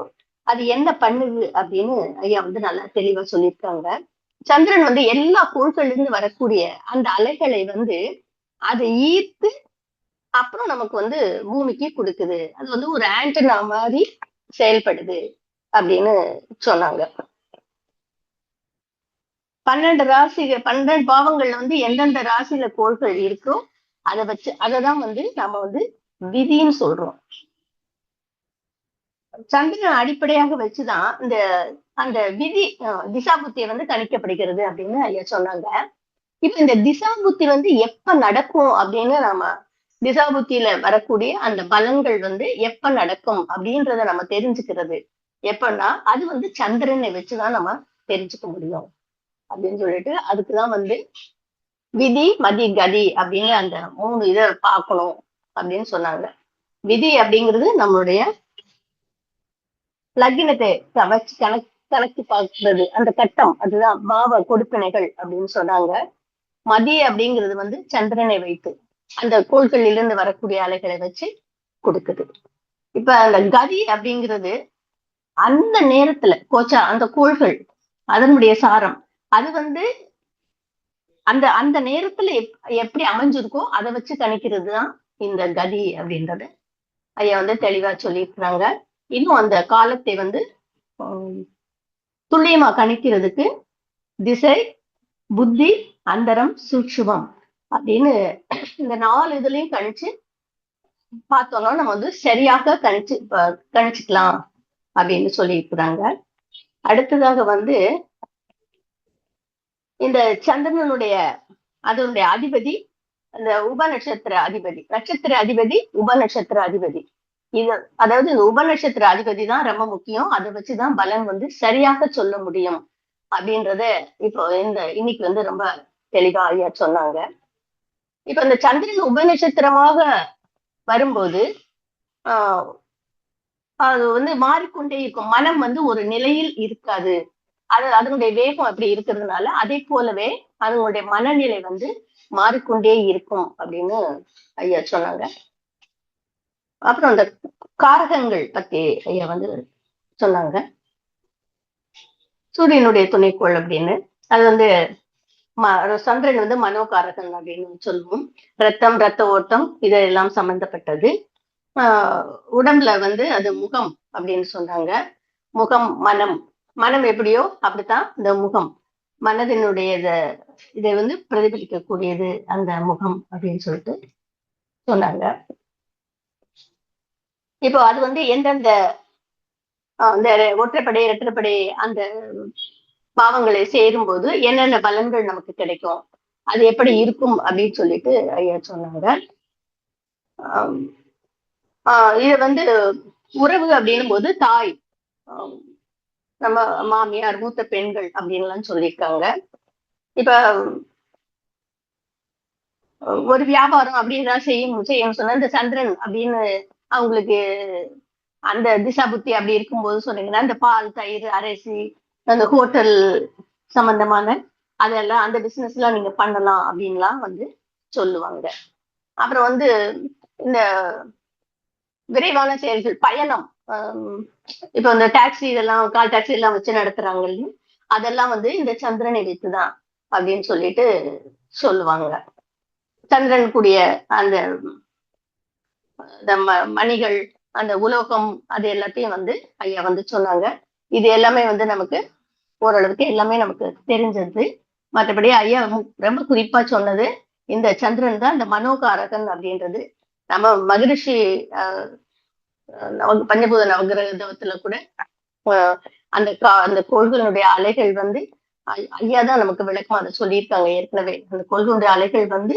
அது என்ன பண்ணுது அப்படின்னு ஐயா வந்து நல்லா தெளிவா சொல்லியிருக்காங்க. சந்திரன் வந்து எல்லா கோள்கள்ல இருந்து வரக்கூடிய அந்த அலைகளை வந்து அதை ஈர்த்து அப்புறம் நமக்கு வந்து பூமிக்கு கொடுக்குது. அது வந்து ஒரு ஆண்டனா மாதிரி செயல்படுது அப்படின்னு சொன்னாங்க. 12 பாவங்கள்ல வந்து எந்தெந்த ராசியில கோள்கள் இருக்கோ அதை வச்சு அததான் வந்து நம்ம வந்து விதின்னு சொல்றோம். சந்திரன் அடிப்படையாக வச்சுதான் இந்த அந்த விதி திசா புத்தியை வந்து கணிக்கப்படுகிறது அப்படின்னு ஐயா சொன்னாங்க. இப்ப இந்த திசா புத்தி வந்து எப்ப நடக்கும் அப்படின்னு நம்ம திசா புத்தியில வரக்கூடிய அந்த பலன்கள் வந்து எப்ப நடக்கும் அப்படின்றத நம்ம தெரிஞ்சுக்கிறது எப்பன்னா அது வந்து சந்திரனை வச்சுதான் நம்ம தெரிஞ்சுக்க முடியும் அப்படின்னு சொல்லிட்டு அதுக்குதான் வந்து விதி, மதி, கதி அப்படின்னு அந்த 3 இதை பார்க்கணும் அப்படின்னு சொன்னாங்க. விதி அப்படிங்கிறது நம்மளுடைய லக்னத்தை வச்சு கணக்கு பார்க்கிறது, அந்த கட்டம், அதுதான் பாவ கொடுப்பினைகள் அப்படின்னு சொன்னாங்க. மதி அப்படிங்கிறது வந்து சந்திரனை வைத்து அந்த கோள்களிலிருந்து வரக்கூடிய அலைகளை வச்சு கொடுக்குது. இப்ப அந்த கதி அப்படிங்கிறது அந்த நேரத்துல அந்த கோள்கள் அதனுடைய சாரம் அது வந்து அந்த அந்த நேரத்துல எப்படி அமைஞ்சிருக்கோ அதை வச்சு கணிக்கிறது தான் இந்த கதி அப்படின்றது ஐயா வந்து தெளிவா சொல்லியிருக்கிறாங்க. இன்னும் அந்த காலத்தை வந்து துல்லியமா கணிக்கிறதுக்கு திசை, புத்தி, அந்தரம், சூட்சுமம் அப்படின்னு இந்த 4 இதுலயும் கணிச்சு பார்த்தோம்னா நம்ம வந்து சரியாக கணிச்சுக்கலாம் அப்படின்னு சொல்லியிருக்கிறாங்க. அடுத்ததாக வந்து இந்த சந்திரனுடைய அதனுடைய அதிபதி அந்த உப நட்சத்திர அதிபதி, நட்சத்திர அதிபதி, உப நட்சத்திர அதிபதி. இது அதாவது இந்த உப நட்சத்திர அதிபதி தான் ரொம்ப முக்கியம். அதை வச்சுதான் பலன் வந்து சரியாக சொல்ல முடியும் அப்படின்றத இப்போ இன்னைக்கு வந்து ரொம்ப தெளிவா ஐயா சொன்னாங்க. இப்ப இந்த சந்திரன் உப நட்சத்திரமாக வரும்போது அது வந்து மாறிக்கொண்டே இருக்கும். மனம் வந்து ஒரு நிலையில் இருக்காது. அதனுடைய வேகம் அப்படி இருக்கிறதுனால அதே போலவே அதனுடைய மனநிலை வந்து மாறிக்கொண்டே இருக்கும் அப்படின்னு ஐயா சொன்னாங்க. அப்புறம் அந்த காரகங்கள் பத்தி ஐயா வந்து சொன்னாங்க. சூரியனுடைய துணைக்கோள் அப்படின்னு அது வந்து சந்திரன் வந்து மனோகாரகன் அப்படின்னு சொல்லுவோம். ரத்த ஓட்டம் இதெல்லாம் சம்பந்தப்பட்டது. உடம்புல வந்து அது முகம் அப்படின்னு சொன்னாங்க. முகம், மனம் எப்படியோ அப்படித்தான் இந்த முகம் மனதினுடைய இதை வந்து பிரதிபலிக்கக்கூடியது அந்த முகம் அப்படின்னு சொல்லிட்டு சொன்னாங்க. இப்போ அது வந்து எந்தெந்த அந்த ஒற்றைப்படை, இரட்டைப்படை அந்த பாவங்களை சேரும் போது என்னென்ன பலன்கள் நமக்கு கிடைக்கும், அது எப்படி இருக்கும் அப்படின்னு சொல்லிட்டு ஐயா சொன்னாங்க. இது வந்து உறவு அப்படின்னும் போது தாய், நம்ம மாமியார், மூத்த பெண்கள் அப்படின்னு எல்லாம் சொல்லியிருக்காங்க. இப்ப ஒரு வியாபாரம் அப்படின்னு செய்யணும் சொன்னா இந்த சந்திரன் அப்படின்னு அவங்களுக்கு அந்த திசா புத்தி அப்படி இருக்கும்போது சொன்னீங்கன்னா இந்த பால், தயிர், அரிசி, அந்த ஹோட்டல் சம்பந்தமான அதெல்லாம் அந்த பிசினஸ் எல்லாம் நீங்க பண்ணலாம் அப்படின்லாம் வந்து சொல்லுவாங்க. அப்புறம் வந்து இந்த விரைவான செயல்கள் பயணம், இப்ப இந்த டாக்ஸி இதெல்லாம் கால் டாக்ஸி எல்லாம் வச்சு நடத்துறாங்க இல்லையா, அதெல்லாம் வந்து இந்த சந்திரனை வைத்துதான் அப்படின்னு சொல்லிட்டு சொல்லுவாங்க. சந்திரன் கூடிய அந்த மணிகள், அந்த உலோகம், அது எல்லாத்தையும் வந்து ஐயா வந்து சொன்னாங்க. இது எல்லாமே வந்து நமக்கு ஓரளவுக்கு எல்லாமே நமக்கு தெரிஞ்சது. மற்றபடி ஐயா ரொம்ப குறிப்பா சொன்னது இந்த சந்திரன் தான் இந்த மனோகாரகன் அப்படின்றது. நம்ம மகரிஷி பஞ்சபூத நவகிரகத்துல கூட அந்த கோள்களுடைய அலைகள் வந்து ஐயா தான் நமக்கு விளக்கம் அதை சொல்லியிருக்காங்க ஏற்கனவே. அந்த கோள்களுடைய அலைகள் வந்து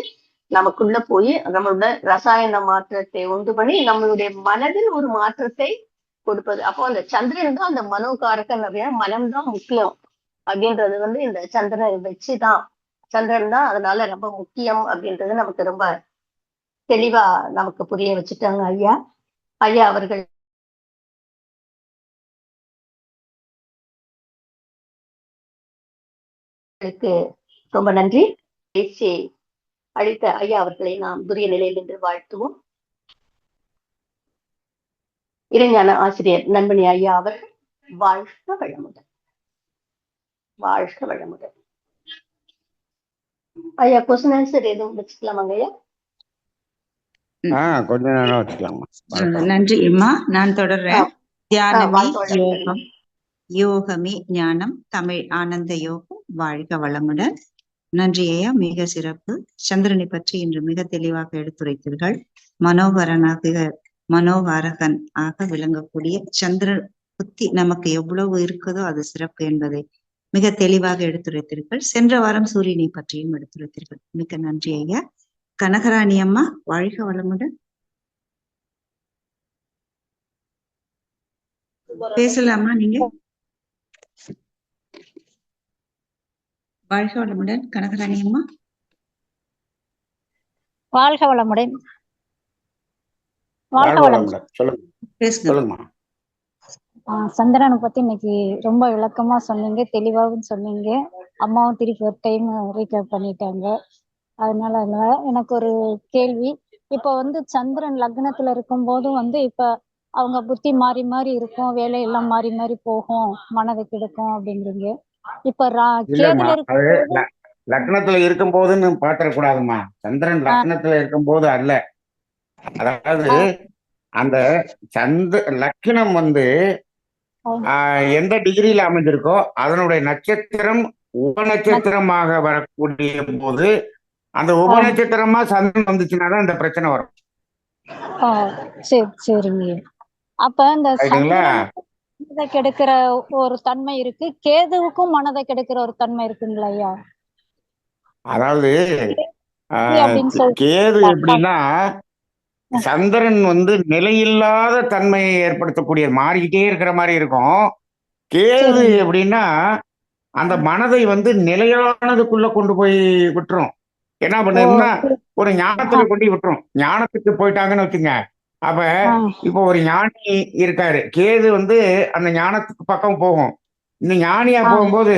நமக்குள்ள போய் நம்மளோட ரசாயன மாற்றத்தை உண்டு பண்ணி நம்மளுடைய மனதில் ஒரு மாற்றத்தை கொடுப்பது. அப்போ அந்த சந்திரன் தான் அந்த மனோகாரகன் அப்படின்னா மனம்தான் முக்கியம் அப்படின்றது வந்து இந்த சந்திரனை வச்சுதான், சந்திரன் தான் அதனால ரொம்ப முக்கியம் அப்படின்றது நமக்கு ரொம்ப தெளிவா நமக்கு புரிய வச்சுட்டாங்க ஐயா. ஐயா அவர்களுக்கு ரொம்ப நன்றி. பேசி அளித்த ஐயா அவர்களை நாம் புரிய நிலையில் என்று வாழ்த்துவோம். இறைஞான ஆசிரியர் நண்பனி ஐயா அவர்கள் வாழ்க வளமுடன், வாழ்க வளமுடன். ஐயா கொஸ்டின் ஆன்சர் எதுவும் வச்சுக்கலாமாங்க ஐயா? கொஞ்ச நேரம் வச்சுக்கலாமா? நன்றி அம்மா. நான் தொடர்றேன். தியானமே யோகம், யோகமே ஞானம், தமிழ் ஆனந்த யோகம். வாழ்க வளமுடன். நன்றி ஐயா, மிக சிறப்பு. சந்திரனை பற்றி இன்று மிக தெளிவாக எடுத்துரைத்தீர்கள். மனோகாரகன் ஆக விளங்கக்கூடிய சந்திர புத்தி நமக்கு எவ்வளவு இருக்குதோ அது சிறப்பு என்பதை மிக தெளிவாக எடுத்துரைத்தீர்கள். சென்ற வாரம் சூரியனை பற்றியும் எடுத்துரைத்தீர்கள். மிக நன்றி ஐயா. கனகராணி அம்மா, வாழ்க வளமுடன். பேசலாமா நீங்க? வாழ்க வளமுடன் கனகராணி அம்மா. வாழ்க வளமுடன். வாழ்க வளமுடன். சொல்லுங்க. சந்திரனை பத்தி இன்னைக்கு ரொம்ப விளக்கமா சொன்னீங்க, தெளிவாகவும் சொன்னீங்க. அம்மாவும் திருப்பி ஒரு டைம் ரீகேப் பண்ணிட்டாங்க. அதனால எனக்கு ஒரு கேள்வி. இப்ப வந்து சந்திரன் லக்னத்துல இருக்கும் போதும் வந்து இப்ப அவங்க புத்தி மாறி மாறி இருக்கும், வேலையெல்லாம் மாறி மாறி போகும், மனதை கெடுக்கும் அப்படிங்கிறீங்க. இப்ப கேதுல இருக்கும் லக்னத்துல இருக்கும் போதுன்னு பாத்திரக்கூடாதுமா. சந்திரன் லக்னத்துல இருக்கும் போது அல்ல. அதாவது அந்த லக்னம் வந்து எந்த டிகிரியில அமைஞ்சிருக்கோ அதனுடைய நட்சத்திரம் உப நட்சத்திரமாக வரக்கூடிய போது அந்த உப நட்சத்திரமா சந்திரன் வந்துச்சுன்னாதான் இந்த பிரச்சனை வரும். சரி சரிங்க. அப்ப இந்த மனதை கெடுக்கிற ஒரு தன்மை இருக்கு, கேதுவுக்கும் மனதை கெடுக்கிற ஒரு தன்மை இருக்குங்களா ஐயா? அதாவது கேது எப்படின்னா சந்திரன் வந்து நிலையில்லாத தன்மையை ஏற்படுத்தக்கூடிய, மாறிக்கிட்டே இருக்கிற மாதிரி இருக்கும். கேது எப்படின்னா அந்த மனதை வந்து நிலையானதுக்குள்ள கொண்டு போய் விட்டுரும். என்ன பண்ணுன்னா ஒரு ஞானத்துல கொண்டு விட்டுரும். ஞானத்துக்கு போயிட்டாங்கன்னு வச்சுங்க. அப்ப இப்போ ஒரு ஞானி இருக்காரு, கேது வந்து அந்த ஞானத்துக்கு பக்கம் போகும். இந்த ஞானியா போகும்போது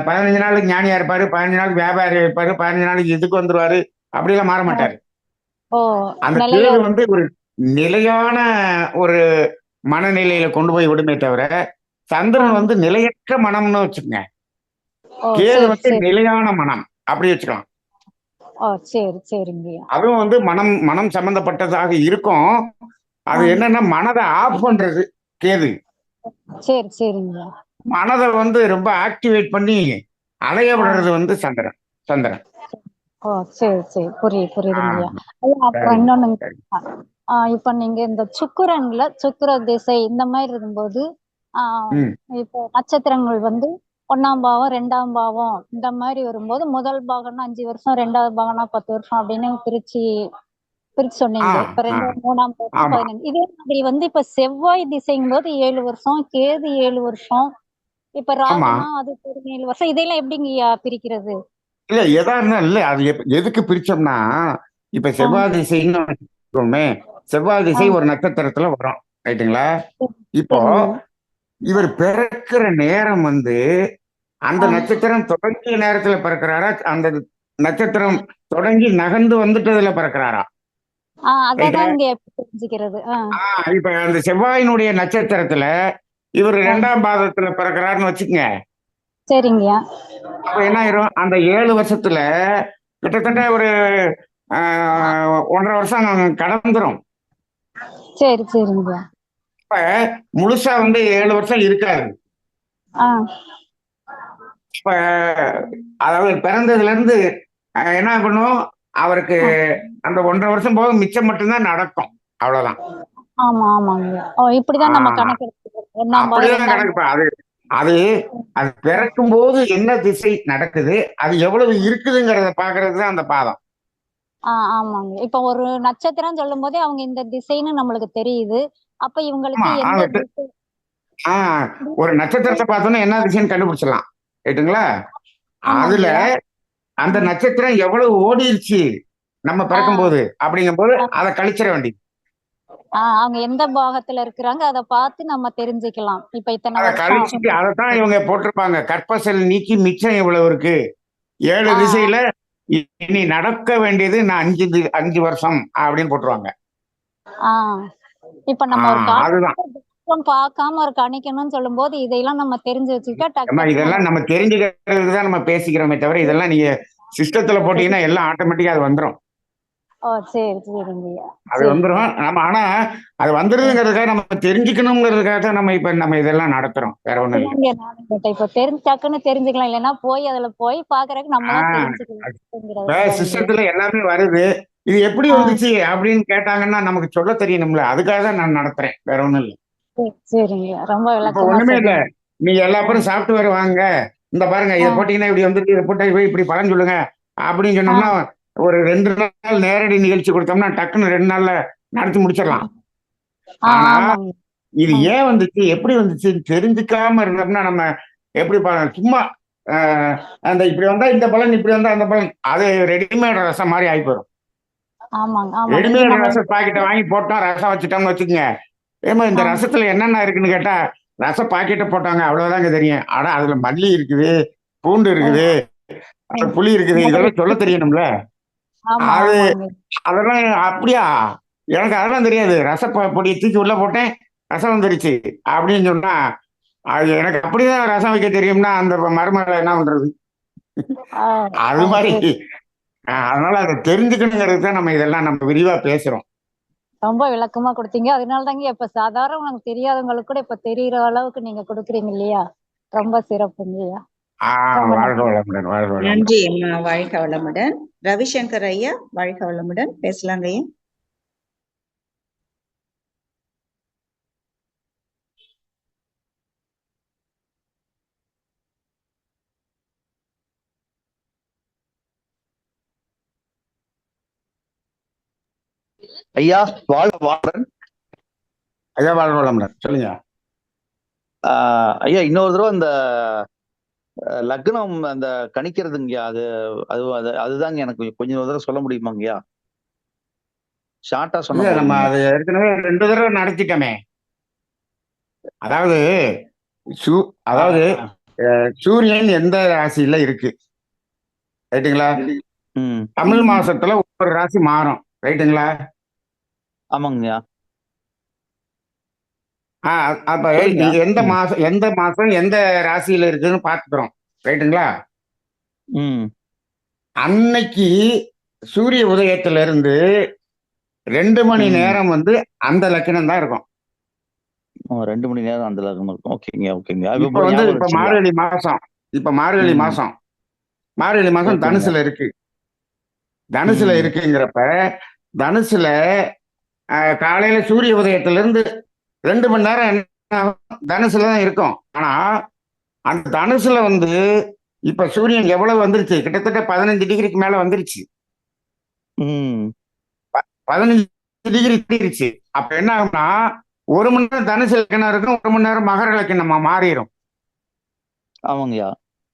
15 நாளுக்கு ஞானியா இருப்பாரு, 15 நாளுக்கு வியாபாரியா இருப்பாரு, 15 நாளைக்கு இதுக்கு வந்துருவாரு. அப்படிலாம் மாற மாட்டாரு. அந்த கேது வந்து ஒரு நிலையான ஒரு மனநிலையில கொண்டு போய் விடுமே தவிர, சந்திரன் வந்து நிலையற்ற மனம்னு வச்சுக்கோங்க. கேது வந்து நிலையான மனம் அப்படி வச்சுக்கலாம். அதுவும் வந்து மனம் சம்பந்தப்பட்டதாக இருக்கும். அது என்னன்னா மனதை ஆஃப் பண்றது கேது. மனதை வந்து ரொம்ப ஆக்டிவேட் பண்ணி அலைய விடுறது வந்து சந்திரன். புரியுதுங்க. அப்புறம் இன்னொன்னு, இப்ப நீங்க இந்த சுக்கிர திசை இந்த மாதிரி இருக்கும்போது இப்போ நட்சத்திரங்கள் வந்து 1ஆம் பாவம் 2ஆம் பாவம் இந்த மாதிரி வரும்போது முதல் பாகம்னா 5 வருஷம், 2வது பாகம்னா 10 வருஷம் அப்படின்னு பிரிச்சு சொன்னீங்க. இப்ப 2, 3ஆம் பாவம் 15. இதே மாதிரி வந்து இப்ப செவ்வாய் திசைங்கும் போது 7 வருஷம், கேது 7 வருஷம், இப்ப ராகுனா அது 7 வருஷம். இதெல்லாம் எப்படிங்க பிரிக்கிறது? இல்ல எதா இல்ல அது எதுக்கு பிரிச்சோம்னா, இப்ப செவ்வாய் திசைன்னு செவ்வாய் திசை ஒரு நட்சத்திரத்துல வரும், ரைட்டுங்களா? இப்போ இவர் பிறக்கிற நேரம் வந்து அந்த நட்சத்திரம் தொடங்கிய நேரத்துல பிறக்கிறாரா, அந்த நட்சத்திரம் தொடங்கி நகர்ந்து வந்துட்டதுல பிறக்கிறாரா? அததான் இங்க எப்படி தெரிஞ்சுக்கிறது? இப்ப அந்த செவ்வாயினுடைய நட்சத்திரத்துல இவர் 2ஆம் பாதத்துல பிறக்கிறாருன்னு வச்சுக்கங்க. சரிங்கய்யா. அப்ப என்ன ஆயிரும், அந்த 7 வருஷத்துல கிட்டத்தட்ட ஒரு 1.5 வருஷம் கடந்துரும். சரி சரிங்கய்யா. இப்ப முழுசா 7 வருஷம் இருக்காது. இப்ப அதாவது பிறந்ததுல இருந்து என்ன பண்ணும், அவருக்கு அந்த 1.5 வருஷம் போக மிச்சம் மட்டும்தான் நடக்கும். அவ்வளவுதான். ஆமா ஆமாங்கய்யா. இப்படிதான் நம்ம கணக்கு எடுத்துக்கிறோம். அப்படிதான் கணக்கு. அது அது பிறக்கும் போது என்ன திசை நடக்குது, அது எவ்வளவு இருக்குதுங்கிறத பாக்குறது தான் அந்த பாதம். ஆமாங்க. இப்ப ஒரு நட்சத்திரம் சொல்லும் போதே அவங்க இந்த திசைன்னு நம்மளுக்கு தெரியுது. அப்ப இவங்களுக்கு எந்த திசை? ஒரு நட்சத்திரத்தை பார்த்தோன்னா என்ன திசைன்னு கண்டுபிடிச்சிடலாம். ரைட்டுங்களா? அதுல அந்த நட்சத்திரம் எவ்வளவு ஓடிருச்சு நம்ம பிறக்கும் போது அப்படிங்கும் போது அதை கழிச்சிட வேண்டியது. அவங்க எந்த பாகத்துல இருக்கிறாங்க அதை பார்த்து நம்ம தெரிஞ்சுக்கலாம். இப்ப இத்தனை கழிச்சுட்டு அதைத்தான் இவங்க போட்டிருப்பாங்க, கற்பசல் நீக்கி மிச்சம் எவ்வளவு இருக்கு, 7 திசையில இனி நடக்க வேண்டியது நான் 5 வருஷம் அப்படின்னு போட்டுருவாங்க. இப்ப நம்ம ஒரு பார்க்காம ஒரு கணிக்கணும்னு சொல்லும் போது இதையெல்லாம் நம்ம தெரிஞ்சு வச்சுக்கிட்டா இதெல்லாம் நம்ம தெரிஞ்சுக்கிறதுக்கு தான் நம்ம பேசிக்கிறோமே தவிர, இதெல்லாம் நீங்க சிஸ்டத்துல போட்டீங்கன்னா எல்லாம் ஆட்டோமேட்டிக்கா அது வந்துடும். அது வந்துடும். நம்ம ஆனா அது வந்துருதுங்கிறதுக்காக நம்ம தெரிஞ்சுக்கணுங்கிறதுக்காக தான் நம்ம இதெல்லாம் நடத்துறோம். வேற ஒண்ணும் இல்லை. இப்ப டக்குன்னு தெரிஞ்சுக்கலாம், இல்லைன்னா போய் அதுல போய் பாக்குறதுக்கு நம்ம சிஸ்டத்துல எல்லாமே வருது. இது எப்படி வந்துச்சு அப்படின்னு கேட்டாங்கன்னா நமக்கு சொல்ல தெரியணும்ல, அதுக்காக தான் நான் நடத்துறேன். வேற ஒண்ணும் இல்லை. சரிங்க, ரொம்ப ஒண்ணுமே இல்ல. நீங்க எல்லா பேரும் சாப்பிட்டு வருவாங்க, இந்த பாருங்க இதை போட்டீங்கன்னா இப்படி வந்துருக்கு, இதை போட்டா இப்படி பலன் சொல்லுங்க அப்படின்னு சொன்னோம்னா ஒரு 2 நாள் நேரடி நிகழ்ச்சி கொடுத்தோம்னா டக்குன்னு 2 நாள்ல நடத்தி முடிச்சிடலாம். ஆனா இது ஏன் வந்துச்சு, எப்படி வந்துச்சுன்னு தெரிஞ்சுக்காம இருந்தோம்னா நம்ம எப்படி சும்மா அந்த இப்படி வந்தா இந்த பலன், இப்படி வந்தா அந்த பலன், அது ரெடிமேட் ரசம் மாதிரி ஆகி போயிடும். ரெடிமேட் ரசம் பாக்கெட்டை வாங்கி போட்டோம், ரசம் வச்சுட்டோம்னு வச்சுக்கோங்க. ஏமா இந்த ரசத்துல என்னென்ன இருக்குன்னு கேட்டா ரச பாக்கெட்டை போட்டாங்க அவ்வளவுதாங்க தெரியும். ஆனா அதுல மல்லி இருக்குது, பூண்டு இருக்குது, புளி இருக்குது, இதெல்லாம் சொல்ல தெரியணும்ல. அதெல்லாம் அப்படியா, எனக்கு அதெல்லாம் தெரியாது, ரச பொடியை தூக்கி உள்ள போட்டேன் ரசம் வந்துருச்சு அப்படின்னு சொன்னா அது எனக்கு அப்படிதான் ரசம் வைக்க தெரியும்னா அந்த மருமகளை என்ன பண்றது? அது மாதிரி. அதனால அதை தெரிஞ்சுக்கணுங்கிறது தான் நம்ம இதெல்லாம் நம்ம விரிவா பேசுறோம். ரொம்ப விளக்கமா கொடுத்தீங்க. அதனாலதாங்க இப்ப சாதாரண உனக்கு தெரியாதவங்களுக்கு கூட இப்ப தெரிகிற அளவுக்கு நீங்க கொடுக்குறீங்க இல்லையா? ரொம்ப சிறப்புங்கய்யா. நன்றி அம்மா, வாழ்க வளமுடன். ரவிசங்கர் ஐயா, வாழ்க வளமுடன். பேசலாங்க ஐயா. ஐயா வாழ்க வளமுடன். ஐயா வாழ்க வளமுடன், சொல்லுங்க. ஐயா இன்னொரு தடவை இந்த லக்னம் அந்த கணிக்கிறதுங்கய்யா, அதுதாங்க எனக்கு கொஞ்சம் தடவை சொல்ல முடியுமாங்கய்யா? ஷார்ட்டா சொன்ன. நம்ம அது ஏற்கனவே 2 தடவை நடத்திட்டோமே. அதாவது சூரியன் எந்த ராசியில இருக்கு, ரைட்டுங்களா? தமிழ் மாசத்துல ஒவ்வொரு ராசி மாறும், ரைட்டுங்களா? ஆமாங்கய்யா. அப்ப எந்த மாசம் எந்த ராசியில இருக்குன்னு பாத்துக்கிறோம், ரைட்டுங்களா? அன்னைக்கு சூரிய உதயத்துல இருந்து 2 மணி நேரம் அந்த லக்கணம் தான் இருக்கும். 2 மணி நேரம் அந்த லக்னம் இருக்கும். ஓகேங்க ஓகேங்க. இப்ப மார்கழி மாசம் தனுசுல இருக்கு. தனுசுல இருக்குங்கிறப்ப தனுசுல காலையில சூரிய உதயத்துல இருந்து 2 மணி நேரம் தனுசுல தான் இருக்கும். ஆனா அந்த தனுசுல இப்ப சூரியன் எவ்வளவு வந்துருச்சு, கிட்டத்தட்ட 15 டிகிரிக்கு மேல வந்துருச்சு. 15 டிகிரி தீருச்சு. அப்ப என்ன ஆகும்னா 1 மணி நேரம் தனுசு லக்கணம் இருக்கும், 1 மணி நேரம் மகர லக்கணமா மாறிடும். ஆமாங்கய்யா.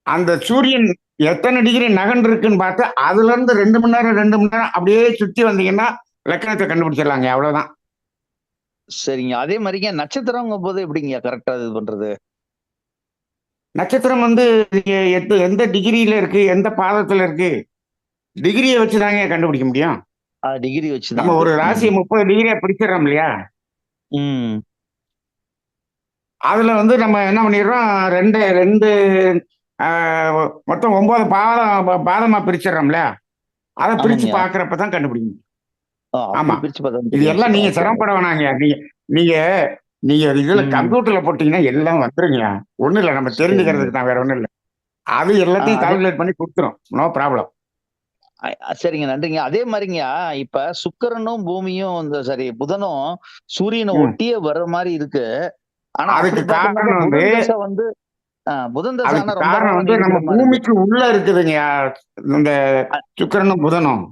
அந்த சூரியன் எத்தனை டிகிரி நகர்ந்து இருக்குன்னு பார்த்து அதுல இருந்து 2 மணி நேரம் அப்படியே சுத்தி வந்தீங்கன்னா லக்கணத்தை கண்டுபிடிச்சிடலாங்க, அவ்வளவுதான். சரிங்க. அதே மாதிரிங்க நட்சத்திரங்க போது எப்படிங்க கரெக்டா இது பண்றது? நட்சத்திரம் வந்து எந்த டிகிரியில இருக்கு, எந்த பாதத்துல இருக்கு, டிகிரியை வச்சுதாங்க கண்டுபிடிக்க முடியும். டிகிரி வச்சுதான் நம்ம ஒரு அது. ராசியை 30 டிகிரியா பிடிச்சிடறோம் இல்லையா? ம். அதுல வந்து நம்ம என்ன பண்ணிடுறோம், ரெண்டு ரெண்டு ஆஹ், மொத்தம் 9 பாதமா பிரிச்சிடறோம்ல. அதை பிரிச்சு ஆமாங்கய்யா. பாக்குறப்பதான் கண்டுபிடிக்க முடியும். அப்படி ஆமா, பிரிச்சு பார்த்தா இது தெரியும். எல்லாம் நீங்க ஓகே. சிரமப்பட வேணாங்க. நீங்க நீங்க நீங்க இதுல ம். கம்ப்யூட்டர்ல போட்டீங்கன்னா எல்லாம் வந்துருங்க. ஒண்ணும் இல்ல, நம்ம சரிங்க. தெரிஞ்சுக்கிறதுக்கு தான், வேற ஒண்ணும் இல்ல. அது எல்லாத்தையும் அதே கால்குலேட் பண்ணி கொடுத்துரும். No problem. சரிங்க, நன்றிங்க. அதே மாதிரிங்கய்யா, இப்ப சுக்கிரனும் பூமியும் சாரி புதனும் சூரியனை ம். ஒட்டியே வர்ற மாதிரி இருக்கு. ஆனா அதுக்கு அப்படி பார்க்கும்போது காரணம் வந்து புதன் தசை வந்து புதன் தசை அதுக்கு ஆனா ரொம்ப காரணம் காலம் வந்து நம்ம நீடிக்கிற மாதிரி இருக்கு. பூமிக்கு உள்ள இருக்குதுங்க. இந்த அ- சுக்கிரனும் புதனும்.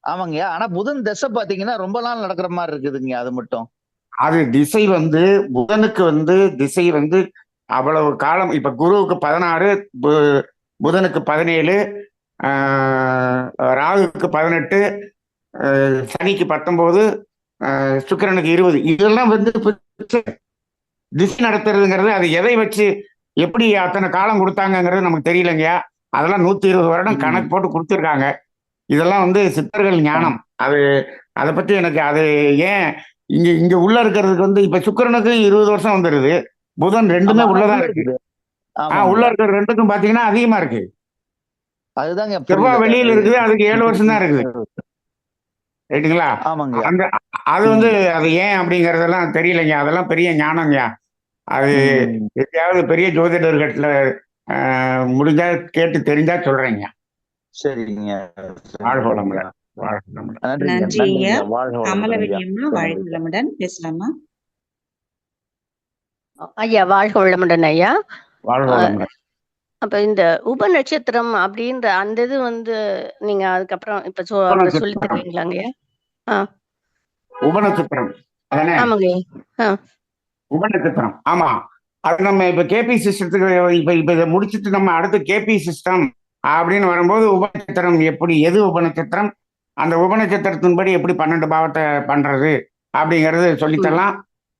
ஆமாங்கய்யா. ஆனா புதன் தசை பாத்தீங்கன்னா ரொம்ப நாள் நடக்கிற மாதிரி இருக்குதுங்க அது மட்டும். அது திசை வந்து புதனுக்கு வந்து திசை வந்து அவ்வளவு காலம். இப்ப குருவுக்கு 16, புதனுக்கு 17, ராகுக்கு 18, சனிக்கு 19, சுக்கிரனுக்கு 20. இதெல்லாம் வந்து திசை நடத்துறதுங்கிறது அது எதை வச்சு எப்படி அத்தனை காலம் கொடுத்தாங்கங்கிறது நமக்கு தெரியலங்கய்யா. அதெல்லாம் 120 வருடம் கணக்கு ம். போட்டு கொடுத்துருக்காங்க. இதெல்லாம் வந்து சித்தர்கள் ஆ. ஞானம். அது அதை பத்தி எனக்கு அது ஏன் இங்க இங்க உள்ள இருக்கிறதுக்கு வந்து இப்ப சுக்கிரனுக்கு 20 வருஷம் வந்துருது. புதன் ரெண்டுமே ஆமா, ஆனா உள்ளதா உள்ள இருக்கு. இருக்குது. உள்ள ஆமாங்கய்யா. இருக்கிற ரெண்டுக்கும் பாத்தீங்கன்னா அதிகமா இருக்கு. அதுதாங்க புரியல. செவ்வாய் வெளியில இருக்குது, அதுக்கு 7 வருஷம் தான் இருக்குது. ரைட்டுங்களா? ஆமாங்கய்யா. அந்த அது வந்து அது ஏன் அப்படிங்கறதெல்லாம் தெரியலைங்க. அதெல்லாம் பெரிய ஞானம்யா. அது ம். எதையாவது பெரிய ஜோதிடர்கள்ல முடிஞ்சா கேட்டு தெரிஞ்சா சொல்றேங்க. சரிங்க. வாழ்க சரிங்கய்யா. வளமுடன். வாழ்க வளமுடன். நன்றிங்க, நன்றி ஐயா. நன்றிங்க. வாழ்க வளமுடன் ஐயா. கமலவதி அம்மா வாழ்க வளமுடன். பேசலாமா? ஐயா வாழ்க வளமுடன் ஐயா. வாழ்க அஹ், வளமுடன். அப்ப இந்த உப நட்சத்திரம் அப்படின்ற அந்த இது வந்து நீங்க அதுக்கப்புறம் இப்ப அப்புறம் சொல்லி உபநட்சத்திரம். தருவீங்களாங்க ஐயா? ஆ உபநட்சத்திரம் அதானே? ஆமாங்க ஐயா. ஆ உபநட்சத்திரம், ஆமா. அது நம்ம இப்ப கேபி சிஸ்டத்துக்கு இப்ப இப்ப இதை முடிச்சுட்டு நம்ம அடுத்து கேபி சிஸ்டம் அப்படின்னு வரும்போது உபநட்சத்திரம் எப்படி, எது உபநட்சத்திரம், அந்த உபநட்சத்திரத்தின்படி எப்படி 12 பாவத்தை பண்றது அப்படிங்கிறது ம். சொல்லித்தரலாம்.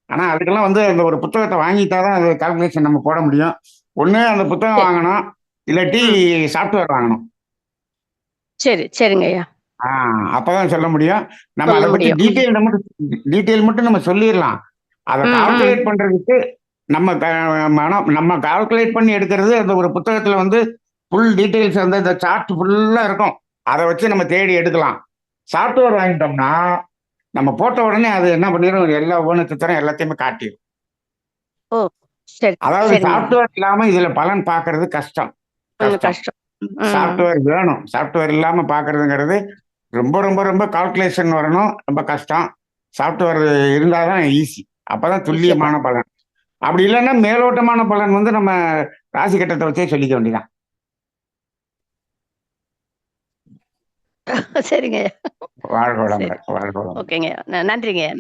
ஆனா அதுக்கெல்லாம் வந்து அந்த ஒரு புத்தகத்தை வாங்கிட்டாதான் அது கால்குலேஷன் நம்ம போட முடியும். ஒண்ணு அந்த புத்தகம் சரி. வாங்கணும், இல்லாட்டி ம். சாஃப்ட்வேர் வாங்கணும். சரி சரிங்க ஐயா. அப்பதான் சொல்ல முடியும். நம்ம சொல்ல அதை பத்தி முடியும். டீட்டெயில் மட்டும் நம்ம சொல்லிடலாம். அதை ம், ம். கால்குலேட் பண்றதுக்கு நம்ம கால்குலேட் பண்ணி எடுக்கிறது அந்த ஒரு புத்தகத்துல வந்து ஃபுல் டீட்டெயில்ஸ் வந்து இந்த சார்ட் ஃபுல்லா இருக்கும். அதை வச்சு நம்ம தேடி எடுக்கலாம். சாஃப்ட்வேர் வாங்கிட்டோம்னா நம்ம போட்ட உடனே அது என்ன பண்ணிடும், எல்லா உபநட்சத்திரம் எல்லாத்தையுமே காட்டிடும். ஓ சரி அதாவது சரிங்க ஐயா. சாஃப்ட்வேர் இல்லாம இதுல பலன் பார்க்கிறது கஷ்டம். கொஞ்சம் கஷ்டம். கஷ்டம். ம். சாஃப்ட்வேர் வேணும். சாஃப்ட்வேர் இல்லாம பார்க்கிறதுங்கிறது ரொம்ப ரொம்ப ரொம்ப கால்குலேஷன் வரணும், ரொம்ப கஷ்டம். சாஃப்ட்வேர் இருந்தாதான் ஈஸி. அப்பதான் ஈஸியா துல்லியமான பலன். அப்படி இல்லைன்னா மேலோட்டமான பலன் வந்து நம்ம ராசி கட்டத்தை வச்சே சொல்லிக்க வேண்டியதான். சரிங்க ஐயா. வாழ்க சரி வளமுடன். வாழ்க வளமுடன். ஓகேங்க ஐயா. நன்றிங்க ஐயா.